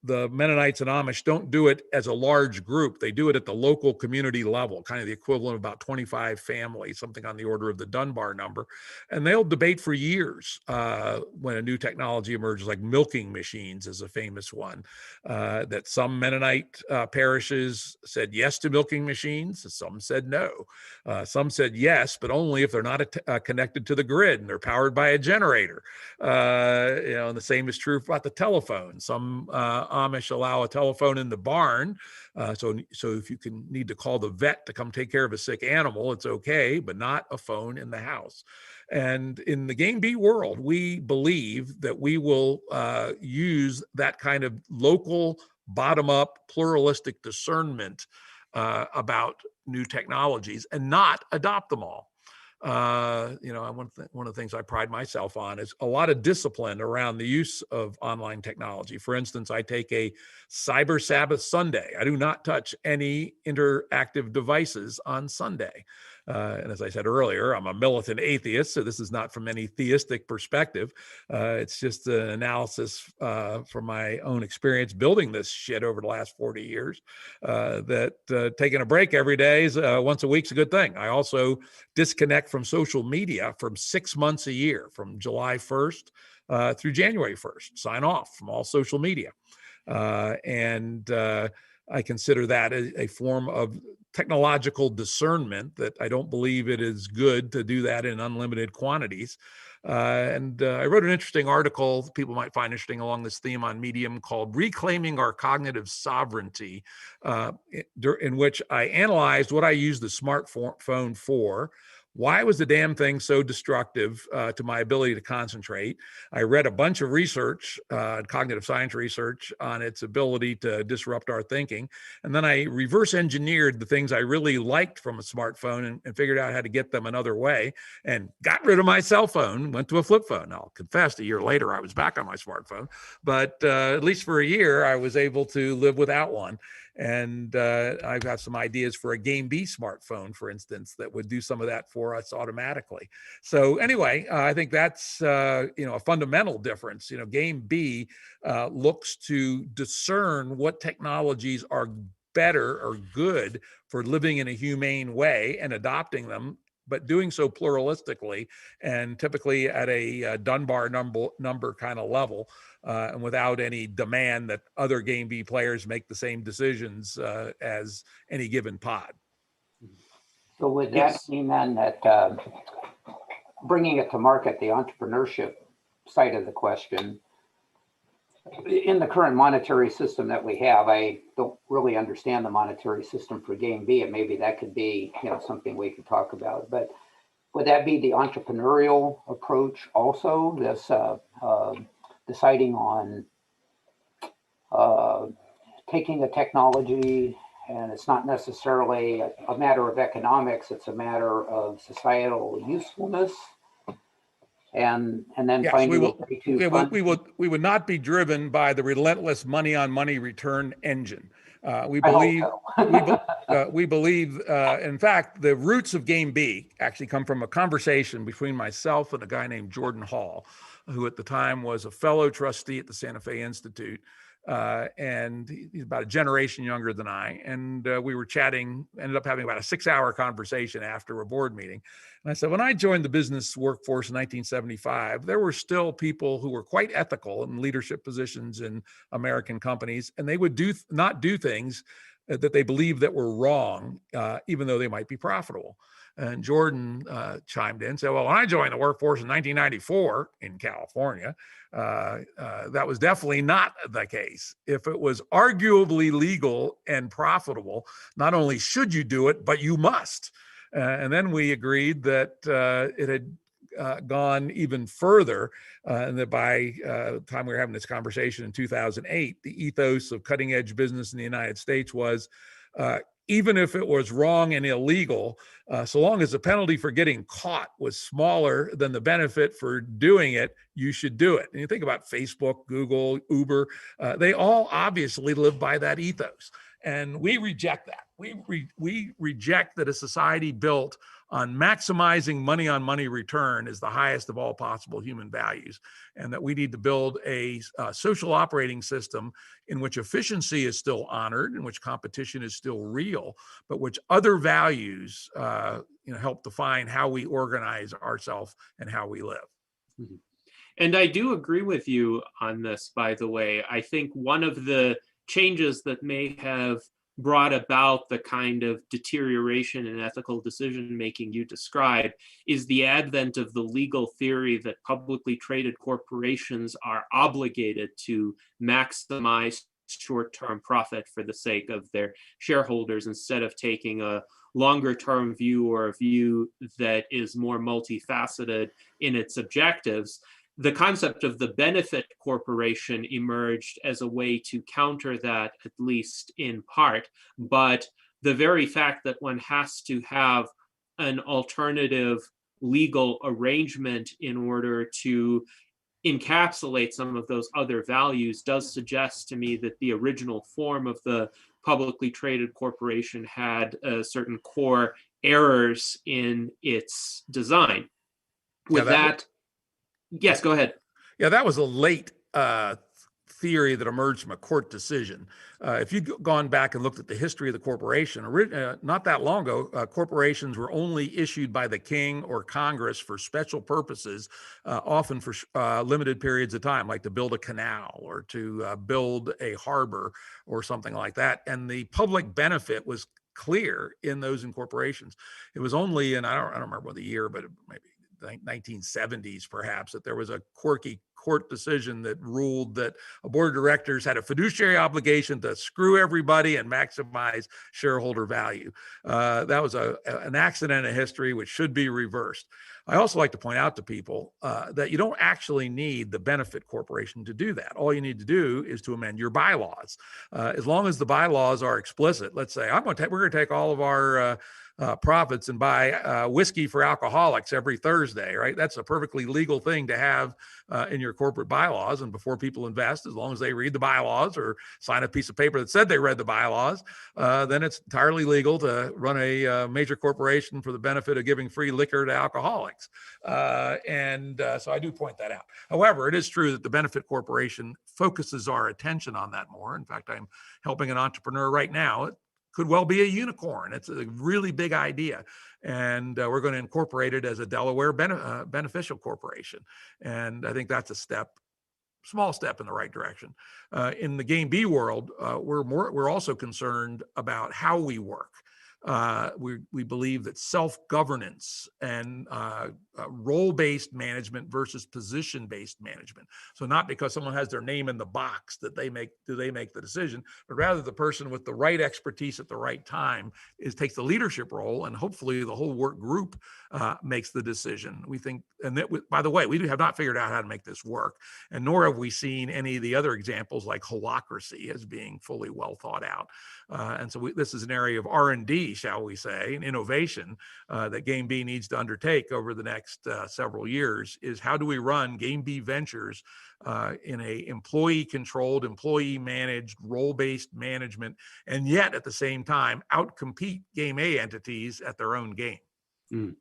the Mennonites and Amish don't do it as a large group. They do it at the local community level, kind of the equivalent of about 25 families, something on the order of the Dunbar number. And they'll debate for years when a new technology emerges, like milking machines is a famous one, that some Mennonite parishes said yes to milking machines. Some said no. Some said yes, but only if they're not connected to the grid and they're powered by a generator. And the same is true about the telephone. Some Amish allow a telephone in the barn. So if you need to call the vet to come take care of a sick animal, it's okay, but not a phone in the house. And in the game B world, we believe that we will use that kind of local, bottom-up, pluralistic discernment about new technologies and not adopt them all. One of the things I pride myself on is a lot of discipline around the use of online technology. For instance, I take a Cyber Sabbath Sunday. I do not touch any interactive devices on Sunday. And as I said earlier, I'm a militant atheist, so this is not from any theistic perspective. It's just an analysis from my own experience building this shit over the last 40 years, that taking a break every day is once a week's a good thing. I also disconnect from social media from 6 months a year, from July 1st through January 1st, sign off from all social media. And I consider that a form of technological discernment, that I don't believe it is good to do that in unlimited quantities. And I wrote an interesting article people might find interesting along this theme on Medium called Reclaiming Our Cognitive Sovereignty, in which I analyzed what I use the smartphone for. Why was the damn thing so destructive to my ability to concentrate? I read a bunch of research, cognitive science research, on its ability to disrupt our thinking. And then I reverse engineered the things I really liked from a smartphone and figured out how to get them another way, and got rid of my cell phone, went to a flip phone. I'll confess, a year later, I was back on my smartphone. But at least for a year, I was able to live without one. And I've got some ideas for a Game B smartphone, for instance, that would do some of that for us automatically. So anyway, I think that's a fundamental difference. Game B looks to discern what technologies are better or good for living in a humane way and adopting them, but doing so pluralistically and typically at a Dunbar number kind of level, and without any demand that other Game B players make the same decisions as any given pod. So would that mean then that bringing it to market, the entrepreneurship side of the question, in the current monetary system that we have, I don't really understand the monetary system for Game B, and maybe that could be something we could talk about. But would that be the entrepreneurial approach also? This deciding on taking a technology, and it's not necessarily a matter of economics; it's a matter of societal usefulness. And then yes, finding we would not be driven by the relentless money on money return engine. We believe, in fact, the roots of Game B actually come from a conversation between myself and a guy named Jordan Hall, who at the time was a fellow trustee at the Santa Fe Institute. And he's about a generation younger than I. And we were chatting, ended up having about a 6-hour conversation after a board meeting. And I said, when I joined the business workforce in 1975, there were still people who were quite ethical in leadership positions in American companies, and they would not do things that they believed that were wrong, even though they might be profitable. And Jordan chimed in and said, well, when I joined the workforce in 1994 in California, that was definitely not the case. If it was arguably legal and profitable, not only should you do it, but you must. And then we agreed that it had gone even further, and that by the time we were having this conversation in 2008, the ethos of cutting edge business in the United States was, even if it was wrong and illegal, so long as the penalty for getting caught was smaller than the benefit for doing it, you should do it. And you think about Facebook, Google, Uber, they all obviously live by that ethos. And we reject that. We reject that a society built on maximizing money on money return is the highest of all possible human values, and that we need to build a social operating system in which efficiency is still honored, in which competition is still real, but which other values help define how we organize ourselves and how we live. Mm-hmm. And I do agree with you on this, by the way. I think one of the changes that may have brought about the kind of deterioration in ethical decision-making you describe is the advent of the legal theory that publicly traded corporations are obligated to maximize short-term profit for the sake of their shareholders, instead of taking a longer-term view, or a view that is more multifaceted in its objectives. The concept of the benefit corporation emerged as a way to counter that, at least in part. But the very fact that one has to have an alternative legal arrangement in order to encapsulate some of those other values does suggest to me that the original form of the publicly traded corporation had certain core errors in its design. With that, yes, go ahead. Yeah, that was a late theory that emerged from a court decision. If you'd gone back and looked at the history of the corporation, not that long ago, corporations were only issued by the king or Congress for special purposes, often for limited periods of time, like to build a canal or to build a harbor or something like that. And the public benefit was clear in those incorporations. It was only in, I don't remember what the year, but maybe 1970s perhaps, that there was a quirky court decision that ruled that a board of directors had a fiduciary obligation to screw everybody and maximize shareholder value. That was an accident in history which should be reversed. I also like to point out to people that you don't actually need the benefit corporation to do that. All you need to do is to amend your bylaws. As long as the bylaws are explicit, let's say we're going to take all of our profits and buy whiskey for alcoholics every Thursday, right? That's a perfectly legal thing to have in your corporate bylaws. And before people invest, as long as they read the bylaws or sign a piece of paper that said they read the bylaws, then it's entirely legal to run a major corporation for the benefit of giving free liquor to alcoholics. So I do point that out. However, it is true that the benefit corporation focuses our attention on that more. In fact, I'm helping an entrepreneur right now. It could well be a unicorn. It's a really big idea. And we're going to incorporate it as a Delaware beneficial corporation. And I think that's a small step in the right direction. In the Game B world, we're also concerned about how we work. We believe that self-governance and role-based management versus position-based management. So not because someone has their name in the box that they make the decision, but rather the person with the right expertise at the right time takes the leadership role, and hopefully the whole work group makes the decision. We think, and that, by the way, we have not figured out how to make this work, and nor have we seen any of the other examples like holacracy as being fully well thought out. And so this is an area of R&D, shall we say, and innovation that Game B needs to undertake over the next several years. Is how do we run Game B Ventures in a employee-controlled, employee-managed, role-based management, and yet at the same time outcompete Game A entities at their own game. Mm.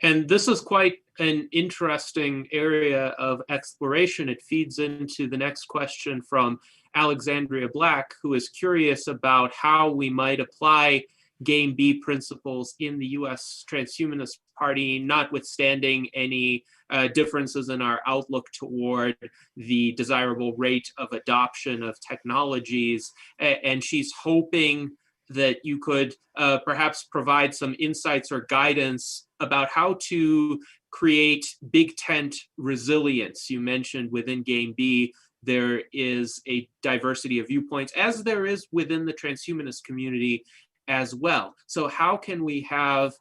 And this is quite an interesting area of exploration. It feeds into the next question from Alexandria Black, who is curious about how we might apply Game B principles in the US Transhumanist Party, notwithstanding any differences in our outlook toward the desirable rate of adoption of technologies. And she's hoping that you could perhaps provide some insights or guidance about how to create big tent resilience. You mentioned within Game B, there is a diversity of viewpoints, as there is within the transhumanist community as well. So how can we have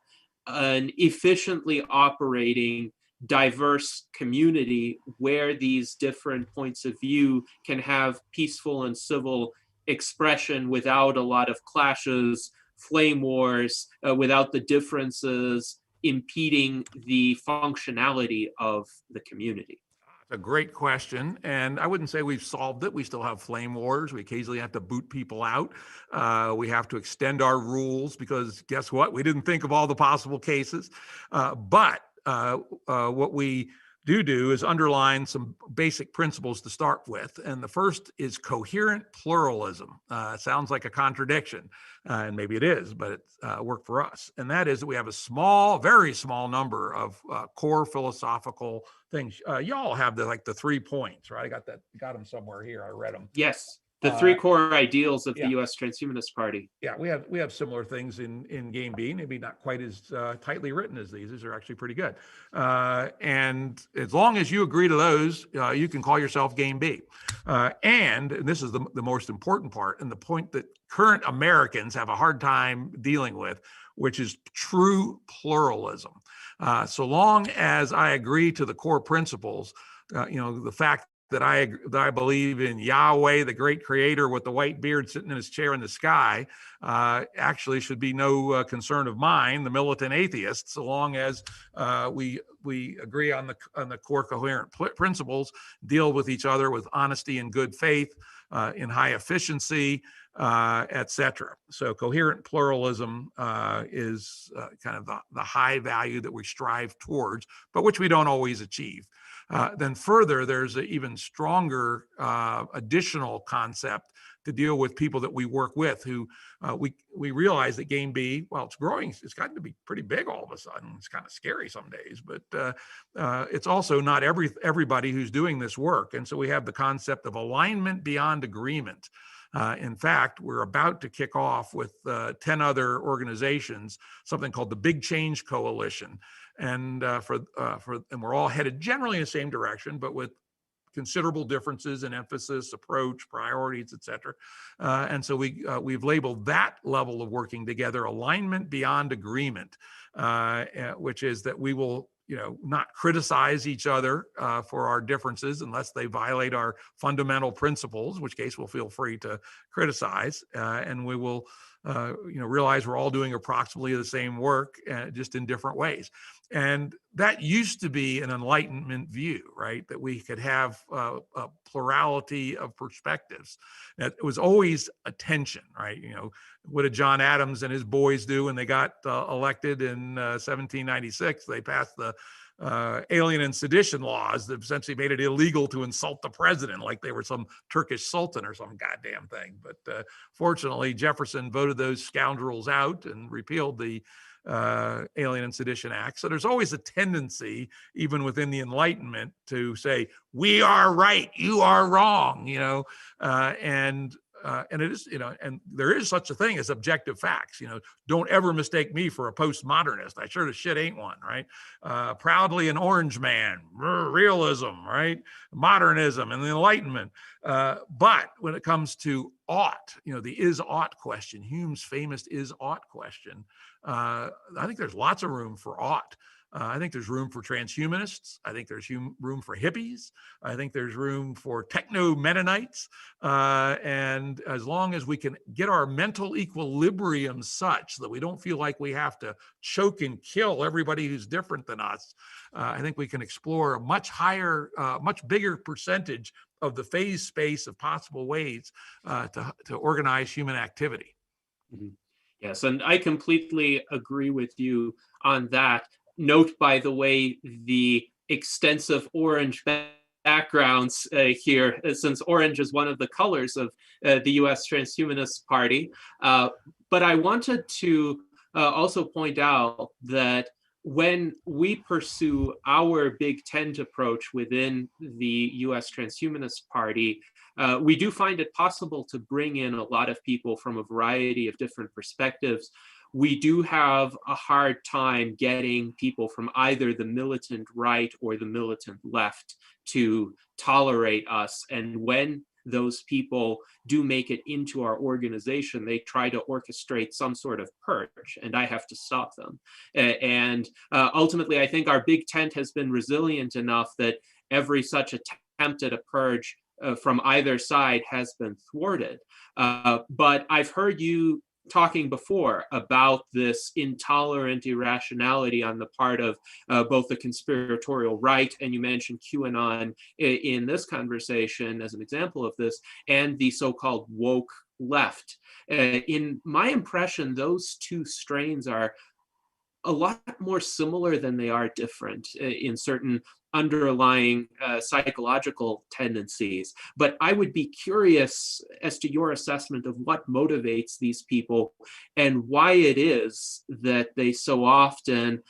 an efficiently operating diverse community where these different points of view can have peaceful and civil expression without a lot of clashes, flame wars, without the differences impeding the functionality of the community? It's a great question, and I wouldn't say we've solved it. We still have flame wars. We occasionally have to boot people out. We have to extend our rules because guess what? We didn't think of all the possible cases. But what we do is underline some basic principles to start with. And the first is coherent pluralism. It sounds like a contradiction, and maybe it is, but it worked for us. And that is that we have a small, very small number of core philosophical things. Y'all have the 3 points, right? I got them somewhere here. I read them. Yes. The 3 core ideals of the yeah. U.S. Transhumanist Party. Yeah, we have similar things in Game B, maybe not quite as tightly written as these. These are actually pretty good. And as long as you agree to those, you can call yourself Game B. And this is the most important part, and the point that current Americans have a hard time dealing with, which is true pluralism. So long as I agree to the core principles, the fact that I believe in Yahweh, the great creator with the white beard sitting in his chair in the sky, actually should be no concern of mine, the militant atheist, so long as we agree on the core coherent principles, deal with each other with honesty and good faith, in high efficiency, etc. So coherent pluralism is kind of the high value that we strive towards, but which we don't always achieve. Then further, there's an even stronger additional concept to deal with people that we work with who we realize that Game B, well, it's growing, it's gotten to be pretty big all of a sudden. It's kind of scary some days, but it's also not everybody who's doing this work. And so we have the concept of alignment beyond agreement. In fact, we're about to kick off with 10 other organizations, something called the Big Change Coalition. And and we're all headed generally in the same direction, but with considerable differences in emphasis, approach, priorities, et cetera. And so we've labeled that level of working together alignment beyond agreement, which is that we will not criticize each other for our differences unless they violate our fundamental principles, in which case we'll feel free to criticize, and we will realize we're all doing approximately the same work, just in different ways. And that used to be an Enlightenment view, right? That we could have a plurality of perspectives. It was always a tension, right? What did John Adams and his boys do when they got elected in 1796? They passed the alien and sedition laws that essentially made it illegal to insult the president like they were some Turkish sultan or some goddamn thing. But fortunately, Jefferson voted those scoundrels out and repealed the Alien and Sedition Act. So there's always a tendency, even within the Enlightenment, to say, we are right, you are wrong, and it is, and there is such a thing as objective facts. Don't ever mistake me for a postmodernist. I sure as shit ain't one, right? Proudly an orange man, realism, right? Modernism and the Enlightenment. But when it comes to ought, the is ought question, Hume's famous is ought question, I think there's lots of room for ought. I think there's room for transhumanists. I think there's room for hippies. I think there's room for techno-Mennonites. And as long as we can get our mental equilibrium such that we don't feel like we have to choke and kill everybody who's different than us, I think we can explore a much higher, much bigger percentage of the phase space of possible ways to organize human activity. Mm-hmm. Yes, and I completely agree with you on that. note, by the way, the extensive orange backgrounds here, since orange is one of the colors of the U.S. Transhumanist Party. But I wanted to also point out that when we pursue our Big Tent approach within the U.S. Transhumanist Party, we do find it possible to bring in a lot of people from a variety of different perspectives. We do have a hard time getting people from either the militant right or the militant left to tolerate us. And when those people do make it into our organization, they try to orchestrate some sort of purge, and I have to stop them. And ultimately, I think our Big Tent has been resilient enough that every such attempt at a purge from either side has been thwarted. But I've heard you talking before about this intolerant irrationality on the part of both the conspiratorial right, and you mentioned QAnon in this conversation as an example of this, and the so-called woke left. In my impression, those two strains are a lot more similar than they are different in certain underlying psychological tendencies. But I would be curious as to your assessment of what motivates these people and why it is that they so often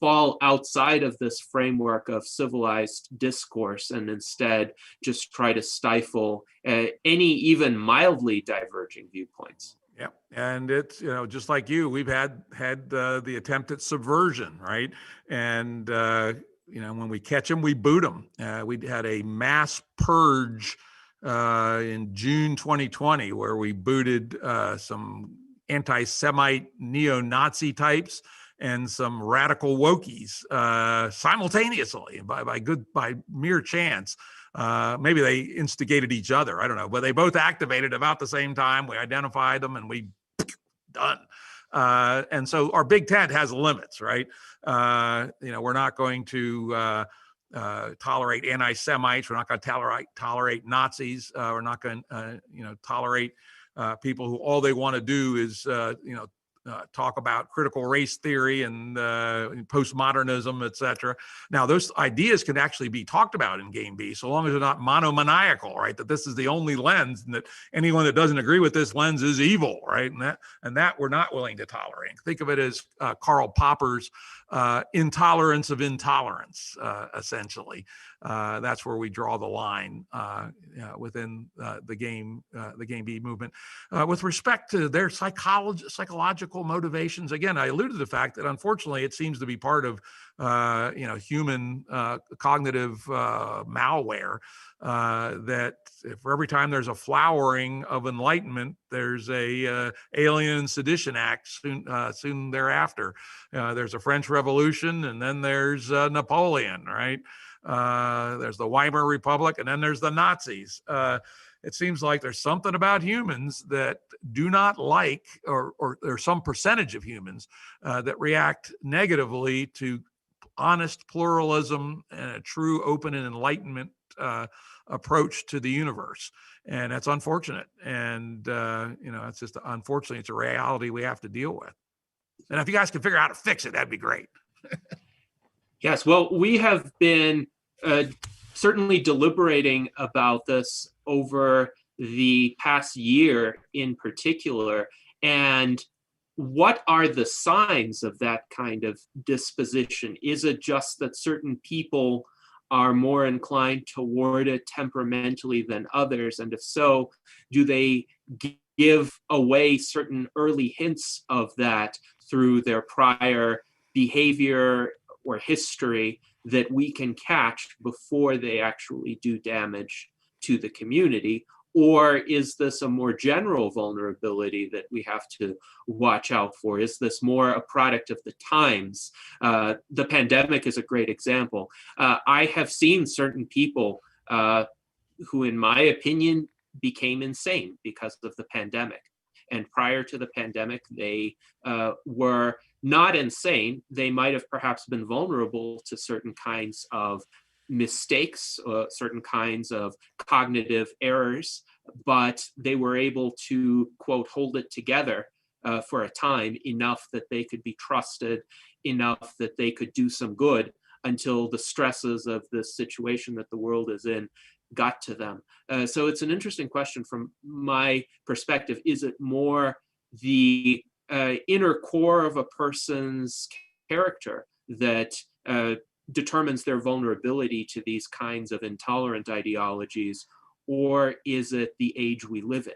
fall outside of this framework of civilized discourse and instead just try to stifle any even mildly diverging viewpoints. Yeah, and it's, just like you, we've had the attempt at subversion, right? And when we catch them, we boot them. We had a mass purge in June 2020 where we booted some anti-Semite neo-Nazi types and some radical wokies simultaneously by mere chance. Maybe they instigated each other, I don't know, but they both activated about the same time. We identified them and we done. And so our Big Tent has limits, right? We're not going to tolerate anti-Semites. We're not going to tolerate Nazis. We're not going to, tolerate people who all they want to do is, talk about critical race theory and postmodernism, et cetera. Now, those ideas can actually be talked about in Game B, so long as they're not monomaniacal, right? That this is the only lens, and that anyone that doesn't agree with this lens is evil, right? And that we're not willing to tolerate. Think of it as Karl Popper's intolerance of intolerance, essentially. That's where we draw the line within the Game B movement. With respect to their psychological motivations, again, I alluded to the fact that unfortunately it seems to be part of human cognitive malware, that for every time there's a flowering of enlightenment, there's a alien and sedition act soon thereafter. There's a French Revolution, and then there's Napoleon, right? There's the Weimar Republic, and then there's the Nazis. It seems like there's something about humans that do not like, or there's some percentage of humans that react negatively to honest pluralism and a true open and enlightenment approach to the universe. And that's unfortunate. And, it's just, unfortunately, it's a reality we have to deal with. And if you guys can figure out how to fix it, that'd be great. Yes, well, we have been certainly deliberating about this over the past year in particular. And what are the signs of that kind of disposition? Is it just that certain people are more inclined toward it temperamentally than others? And if so, do they give away certain early hints of that through their prior behavior or history that we can catch before they actually do damage to the community? Or is this a more general vulnerability that we have to watch out for? Is this more a product of the times? The pandemic is a great example. I have seen certain people who, in my opinion, became insane because of the pandemic. And prior to the pandemic, they were not insane. They might have perhaps been vulnerable to certain kinds of mistakes, certain kinds of cognitive errors, but they were able to, quote, hold it together for a time, enough that they could be trusted, enough that they could do some good until the stresses of the situation that the world is in got to them. So it's an interesting question from my perspective. Is it more the inner core of a person's character that determines their vulnerability to these kinds of intolerant ideologies, or is it the age we live in?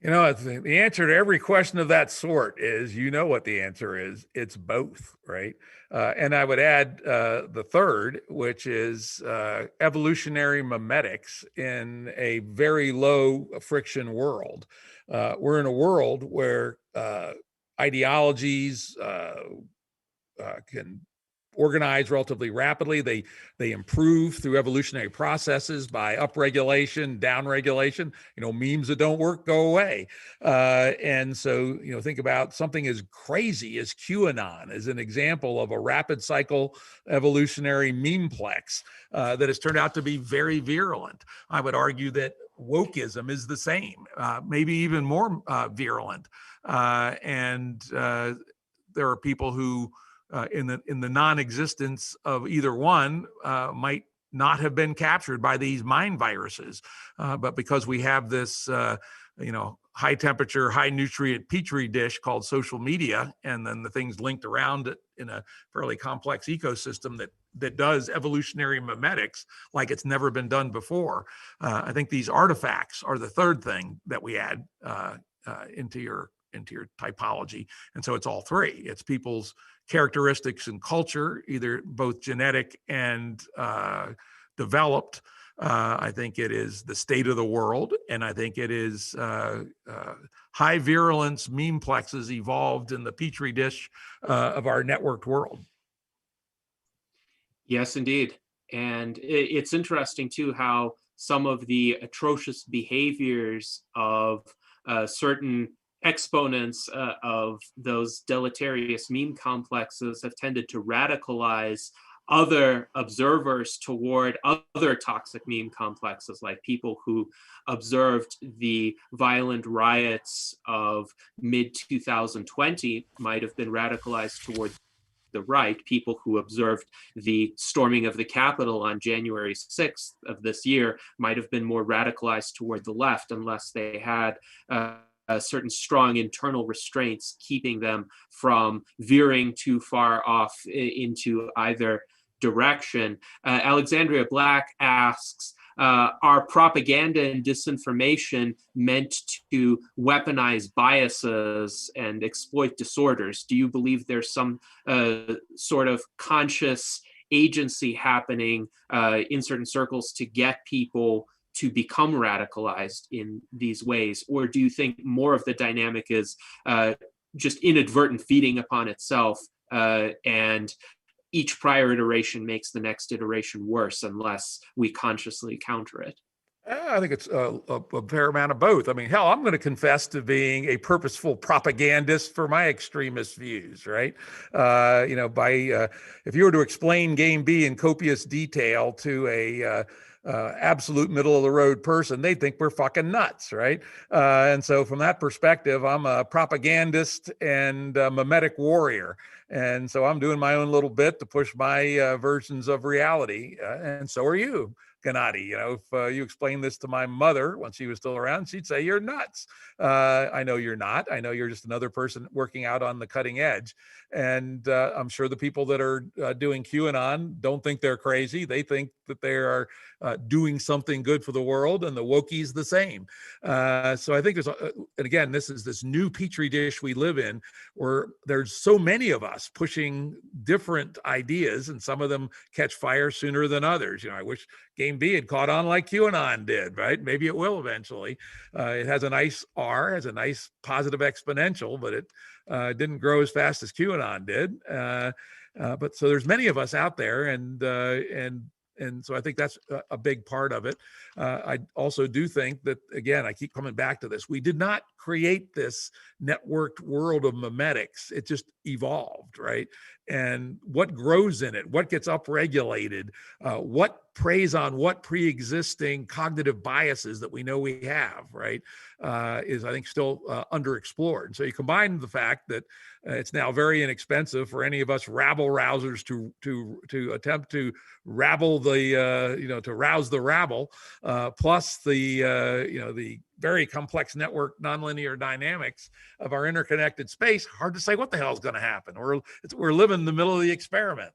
The answer to every question of that sort is, what the answer is. It's both, right? And I would add the third, which is evolutionary mimetics in a very low friction world. We're in a world where ideologies can organize relatively rapidly. They improve through evolutionary processes by upregulation, downregulation. Memes that don't work go away. And so, think about something as crazy as QAnon as an example of a rapid cycle evolutionary memeplex that has turned out to be very virulent. I would argue that wokeism is the same, maybe even more virulent. And there are people who in the non-existence of either one might not have been captured by these mind viruses. But because we have this, high temperature, high nutrient petri dish called social media, and then the things linked around it in a fairly complex ecosystem that does evolutionary mimetics like it's never been done before. I think these artifacts are the third thing that we add into your typology. And so it's all three. It's people's characteristics and culture, either both genetic and developed. I think it is the state of the world, and I think it is high virulence memeplexes evolved in the petri dish of our networked world. Yes, indeed. And it's interesting too how some of the atrocious behaviors of certain exponents of those deleterious meme complexes have tended to radicalize other observers toward other toxic meme complexes, like people who observed the violent riots of mid-2020 might have been radicalized toward the right. People who observed the storming of the Capitol on January 6th of this year might have been more radicalized toward the left, unless they had certain strong internal restraints keeping them from veering too far off into either direction. Alexandria Black asks, are propaganda and disinformation meant to weaponize biases and exploit disorders? Do you believe there's some sort of conscious agency happening in certain circles to get people to become radicalized in these ways? Or do you think more of the dynamic is just inadvertent feeding upon itself, and each prior iteration makes the next iteration worse unless we consciously counter it? I think it's a fair amount of both. I mean, hell, I'm going to confess to being a purposeful propagandist for my extremist views, right? If you were to explain Game B in copious detail to a absolute middle of the road person, they think we're fucking nuts, right? And so from that perspective, I'm a propagandist and a mimetic warrior. And so I'm doing my own little bit to push my versions of reality. And so are you, Gennady. If you explain this to my mother when she was still around, she'd say, you're nuts. I know you're not. I know you're just another person working out on the cutting edge. And I'm sure the people that are doing QAnon don't think they're crazy. They think that they are doing something good for the world, and the wokies the same. So I think there's, and again, this is this new petri dish we live in, where there's so many of us pushing different ideas, and some of them catch fire sooner than others. I wish Game B had caught on like QAnon did, right? Maybe it will eventually. It has a nice R, has a nice positive exponential, but it didn't grow as fast as QAnon did. But so there's many of us out there, and so I think that's a big part of it. I also do think that, again, I keep coming back to this. We did not create this networked world of mimetics. It just evolved, right? and what grows in it, what gets upregulated, what preys on what pre-existing cognitive biases that we know we have, right, is, I think, still underexplored. And so you combine the fact that it's now very inexpensive for any of us rabble rousers to attempt to rabble the, to rouse the rabble, plus the very complex network nonlinear dynamics of our interconnected space. Hard to say what the hell is going to happen. We're living in the middle of the experiment.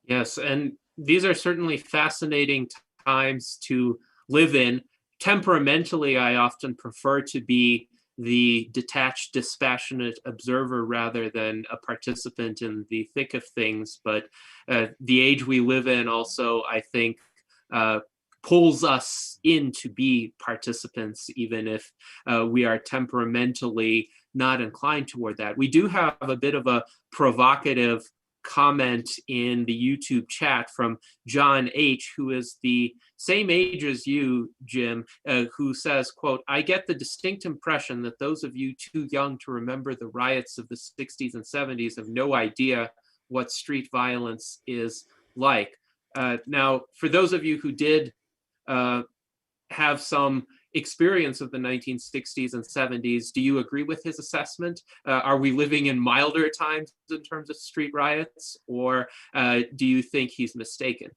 Yes, and these are certainly fascinating times to live in. Temperamentally, I often prefer to be the detached, dispassionate observer rather than a participant in the thick of things. But the age we live in also, I think, pulls us in to be participants, even if we are temperamentally not inclined toward that. We do have a bit of a provocative comment in the YouTube chat from John H., who is the same age as you, Jim, who says, quote, "I get the distinct impression that those of you too young to remember the riots of the 60s and 70s have no idea what street violence is like." Now, for those of you who did have some experience of the 1960s and 70s, do you agree with his assessment? Are we living in milder times in terms of street riots, or do you think he's mistaken?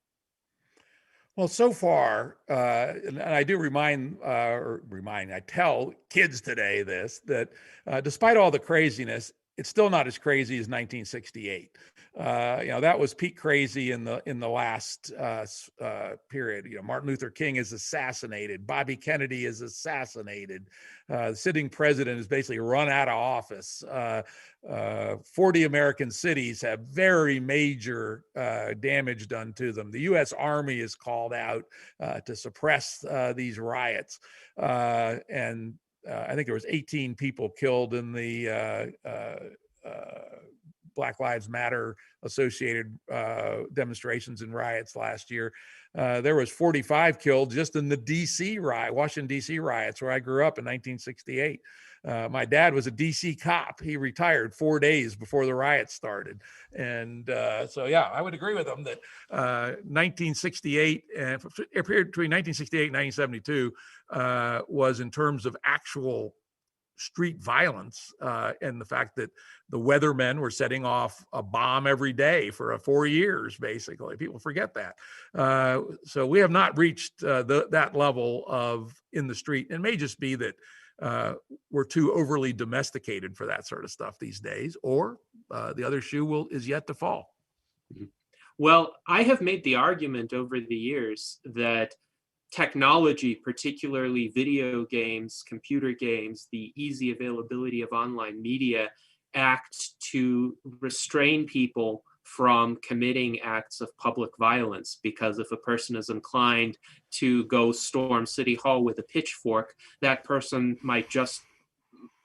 Well, so far, and I do I tell kids today that despite all the craziness, it's still not as crazy as 1968. That was peak crazy in the last period. Martin Luther King is assassinated. Bobby Kennedy is assassinated. The sitting president is basically run out of office. 40 American cities have very major damage done to them. The U.S. Army is called out to suppress these riots. And I think there was 18 people killed in the Black Lives Matter associated demonstrations and riots last year. There was 45 killed just in the Washington, D.C. riots, where I grew up in 1968. My dad was a D.C. cop. He retired 4 days before the riots started. And so, yeah, I would agree with him that 1968, a period between 1968 and 1972 was, in terms of actual street violence, and the fact that the weathermen were setting off a bomb every day for 4 years, basically. People forget that. So we have not reached that level of in the street. It may just be that we're too overly domesticated for that sort of stuff these days, or the other shoe is yet to fall. Well, I have made the argument over the years that technology, particularly video games, computer games, the easy availability of online media, act to restrain people from committing acts of public violence. Because if a person is inclined to go storm City Hall with a pitchfork, that person might just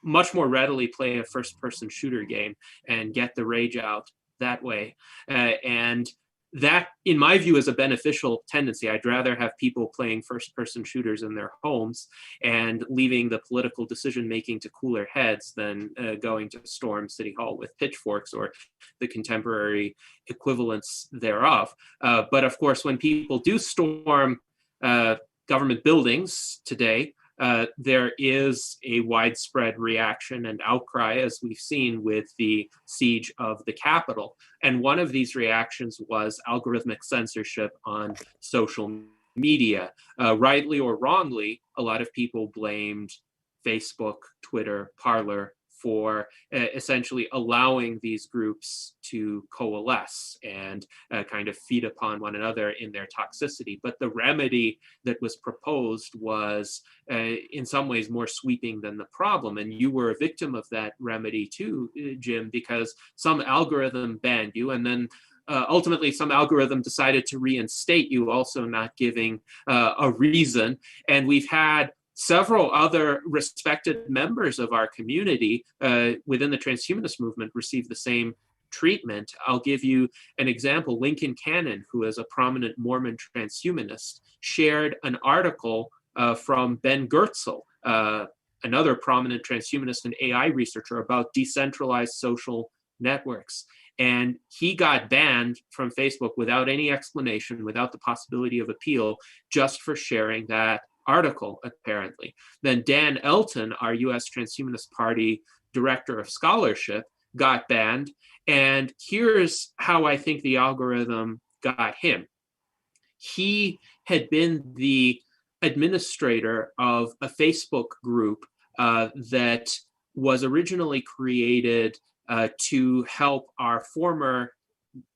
much more readily play a first-person shooter game and get the rage out that way. And that, in my view, is a beneficial tendency. I'd rather have people playing first-person shooters in their homes and leaving the political decision-making to cooler heads than going to storm City Hall with pitchforks or the contemporary equivalents thereof. But of course, when people do storm government buildings today, there is a widespread reaction and outcry, as we've seen with the siege of the Capitol. And one of these reactions was algorithmic censorship on social media. Rightly or wrongly, a lot of people blamed Facebook, Twitter, Parler for essentially allowing these groups to coalesce and kind of feed upon one another in their toxicity. But the remedy that was proposed was in some ways more sweeping than the problem. And you were a victim of that remedy too, Jim, because some algorithm banned you, and then ultimately some algorithm decided to reinstate you, also not giving a reason. And we've had several other respected members of our community within the transhumanist movement receive the same treatment. I'll give you an example. Lincoln Cannon, who is a prominent Mormon transhumanist, shared an article from Ben Goertzel, another prominent transhumanist and AI researcher, about decentralized social networks. And he got banned from Facebook without any explanation, without the possibility of appeal, just for sharing that article, apparently. Then Dan Elton, our US Transhumanist Party director of scholarship, got banned. And here's how I think the algorithm got him. He had been the administrator of a Facebook group that was originally created to help our former,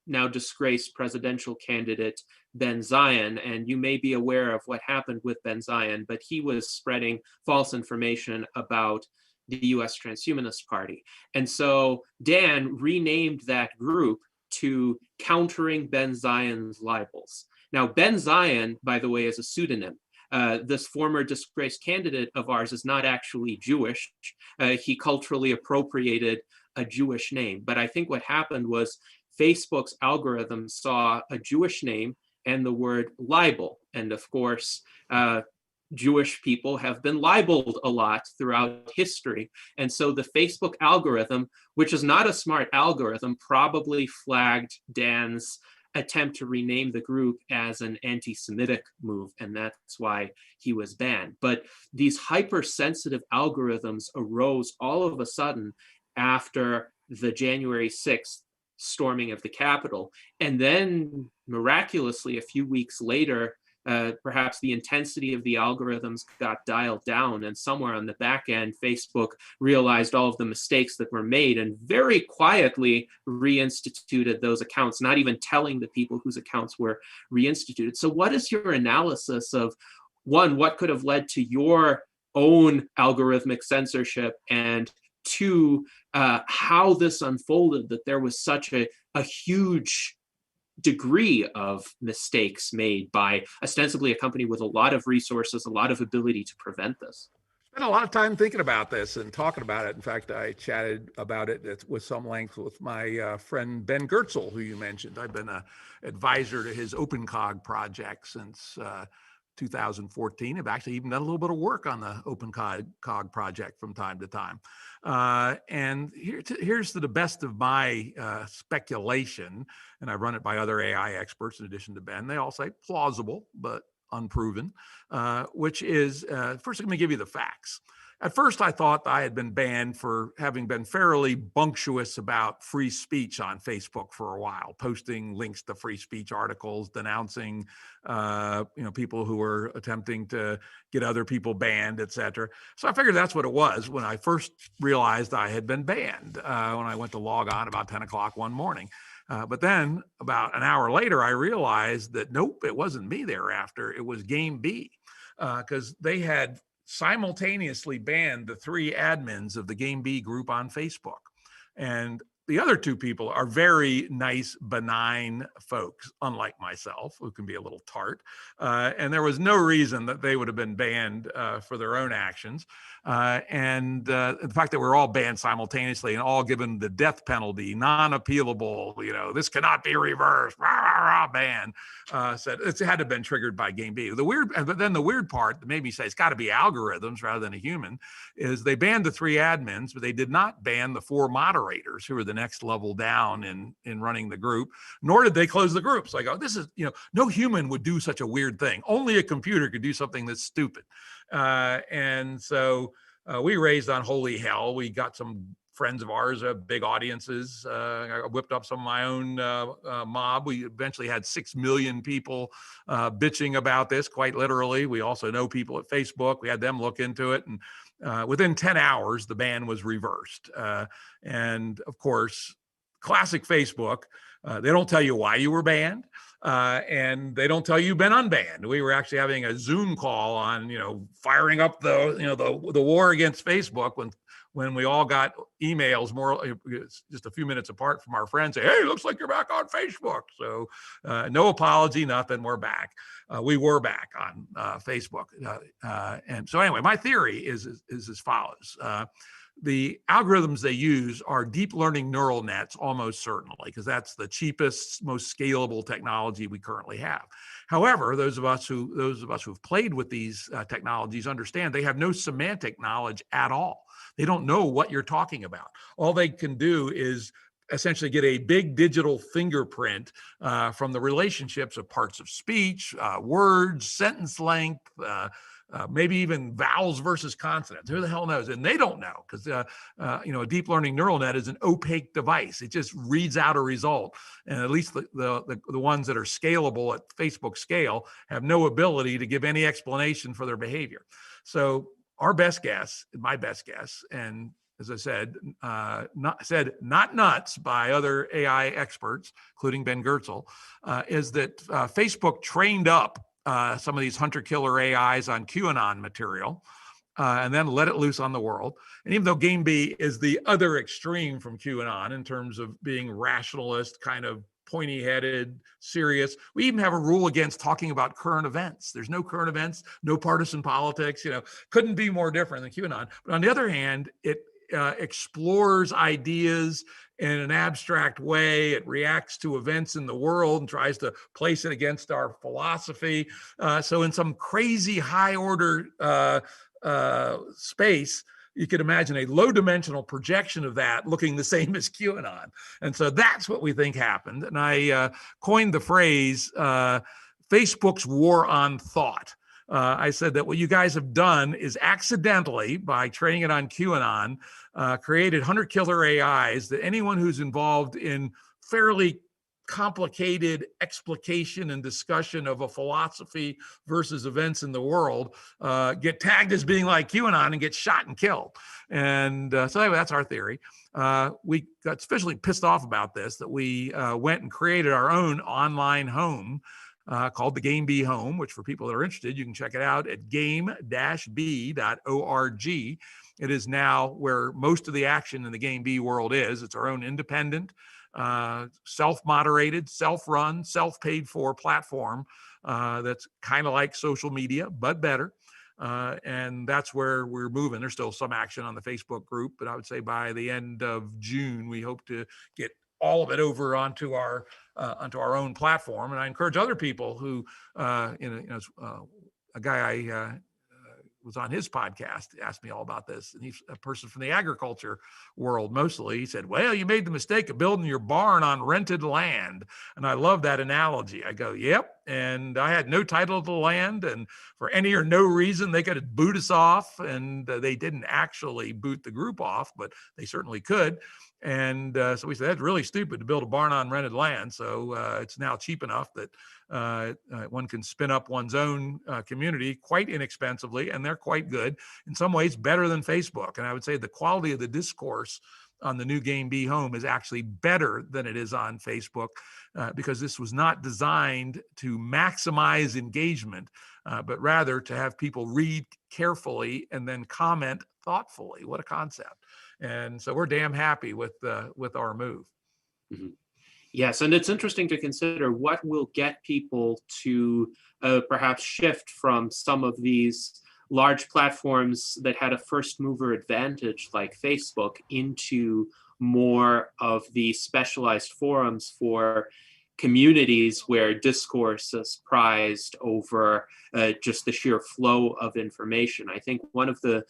now disgraced presidential candidate, Ben Zion. And you may be aware of what happened with Ben Zion, but he was spreading false information about the US Transhumanist Party. And so Dan renamed that group to Countering Ben Zion's Libels. Now, Ben Zion, by the way, is a pseudonym. This former disgraced candidate of ours is not actually Jewish. He culturally appropriated a Jewish name. But I think what happened was Facebook's algorithm saw a Jewish name and the word libel. And of course, Jewish people have been libeled a lot throughout history. And so the Facebook algorithm, which is not a smart algorithm, probably flagged Dan's attempt to rename the group as an anti-Semitic move, and that's why he was banned. But these hypersensitive algorithms arose all of a sudden after the January 6th storming of the Capitol. And then miraculously, a few weeks later, perhaps the intensity of the algorithms got dialed down, and somewhere on the back end, Facebook realized all of the mistakes that were made and very quietly reinstituted those accounts, not even telling the people whose accounts were reinstituted. So what is your analysis of, one, what could have led to your own algorithmic censorship, and two, how this unfolded, that there was such a huge degree of mistakes made by ostensibly a company with a lot of resources, a lot of ability to prevent this? Spent a lot of time thinking about this and talking about it. In fact, I chatted about it with some length with my friend Ben Goertzel, who you mentioned. I've been an advisor to his OpenCog project since 2014. I've actually even done a little bit of work on the OpenCog project from time to time. And here's to the best of my speculation, and I run it by other AI experts in addition to Ben. They all say plausible, but unproven, which is, first I'm going to give you the facts. At first, I thought I had been banned for having been fairly bunctious about free speech on Facebook for a while, posting links to free speech articles, denouncing, people who were attempting to get other people banned, et cetera. So I figured that's what it was when I first realized I had been banned, when I went to log on about 10 o'clock one morning. But then about an hour later, I realized that, nope, it wasn't me thereafter. It was Game B, because they had simultaneously banned the three admins of the Game B group on Facebook. And the other two people are very nice, benign folks, unlike myself, who can be a little tart. And there was no reason that they would have been banned for their own actions. And the fact that we're all banned simultaneously and all given the death penalty, non-appealable, this cannot be reversed, ban, said it had to have been triggered by Game B. But then the weird part that made me say it's got to be algorithms rather than a human is they banned the three admins, but they did not ban the four moderators who were the next level down in running the group, nor did they close the group. So I go, this is, no human would do such a weird thing. Only a computer could do something that's stupid. And so we raised on holy hell. We got some friends of ours, big audiences. I whipped up some of my own mob. We eventually had 6 million people bitching about this, quite literally. We also know people at Facebook. We had them look into it. And within 10 hours, the ban was reversed. And of course, classic Facebook, they don't tell you why you were banned. And they don't tell you you've been unbanned. We were actually having a Zoom call on, firing up the war against Facebook when we all got emails just a few minutes apart from our friends say, hey, looks like you're back on Facebook. So no apology, nothing, we're back. We were back on Facebook. And so anyway, my theory is as follows. The algorithms they use are deep learning neural nets, almost certainly, because that's the cheapest, most scalable technology we currently have. However, those of us who've played with these technologies understand they have no semantic knowledge at all. They don't know what you're talking about. All they can do is essentially get a big digital fingerprint from the relationships of parts of speech, words, sentence length, maybe even vowels versus consonants. Who the hell knows? And they don't know, because a deep learning neural net is an opaque device. It just reads out a result, and at least the ones that are scalable at Facebook scale have no ability to give any explanation for their behavior. So our best guess, my best guess, and as I said, not nuts by other AI experts, including Ben Goertzel, is that Facebook trained up some of these hunter-killer AIs on QAnon material, and then let it loose on the world. And even though Game B is the other extreme from QAnon in terms of being rationalist, kind of pointy-headed, serious, we even have a rule against talking about current events. There's no current events, no partisan politics. Couldn't be more different than QAnon. But on the other hand, it explores ideas in an abstract way. It reacts to events in the world and tries to place it against our philosophy. So in some crazy high order space, you could imagine a low dimensional projection of that looking the same as QAnon. And so that's what we think happened. And I coined the phrase Facebook's war on thought. I said that what you guys have done is accidentally, by training it on QAnon, created hunter-killer AIs that anyone who's involved in fairly complicated explication and discussion of a philosophy versus events in the world get tagged as being like QAnon and get shot and killed. And so anyway, that's our theory. We got sufficiently pissed off about this that we went and created our own online home called the Game B Home, which for people that are interested, you can check it out at game-b.org. It is now where most of the action in the Game B world is. It's our own independent, self-moderated, self-run, self-paid for platform that's kind of like social media, but better. And that's where we're moving. There's still some action on the Facebook group, but I would say by the end of June, we hope to get all of it over onto our own platform. And I encourage other people who, a guy I was on his podcast asked me all about this, and he's a person from the agriculture world mostly. He said, well, you made the mistake of building your barn on rented land. And I love that analogy. I go, yep. And I had no title to the land, and for any or no reason, they could boot us off. And they didn't actually boot the group off, but they certainly could. And so we said, that's really stupid to build a barn on rented land. So it's now cheap enough that one can spin up one's own community quite inexpensively, and they're quite good. In some ways, better than Facebook. And I would say the quality of the discourse on the new Game B Home is actually better than it is on Facebook, because this was not designed to maximize engagement, but rather to have people read carefully and then comment thoughtfully. What a concept. And so we're damn happy with our move. Mm-hmm. Yes, and it's interesting to consider what will get people to perhaps shift from some of these large platforms that had a first mover advantage like Facebook into more of the specialized forums for communities where discourse is prized over just the sheer flow of information. I think one of the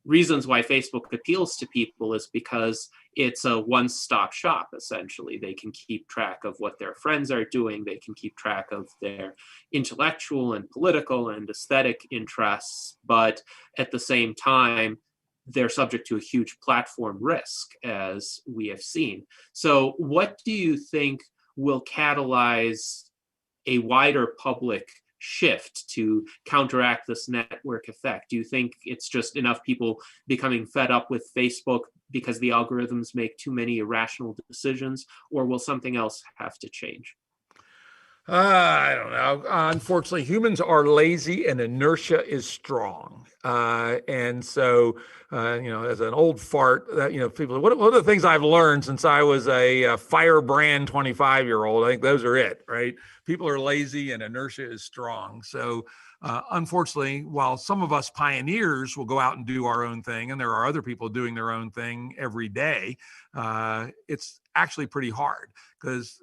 reasons why Facebook appeals to people is because it's a one-stop shop, essentially. They can keep track of what their friends are doing. They can keep track of their intellectual and political and aesthetic interests. But at the same time, they're subject to a huge platform risk, as we have seen. So what do you think will catalyze a wider public shift to counteract this network effect? Do you think it's just enough people becoming fed up with Facebook because the algorithms make too many irrational decisions, or will something else have to change? I don't know. Unfortunately, humans are lazy and inertia is strong. And so, as an old fart, people, one of the things I've learned since I was a firebrand 25-year-old, I think those are it, right? People are lazy and inertia is strong. So, unfortunately, while some of us pioneers will go out and do our own thing, and there are other people doing their own thing every day, it's actually pretty hard because,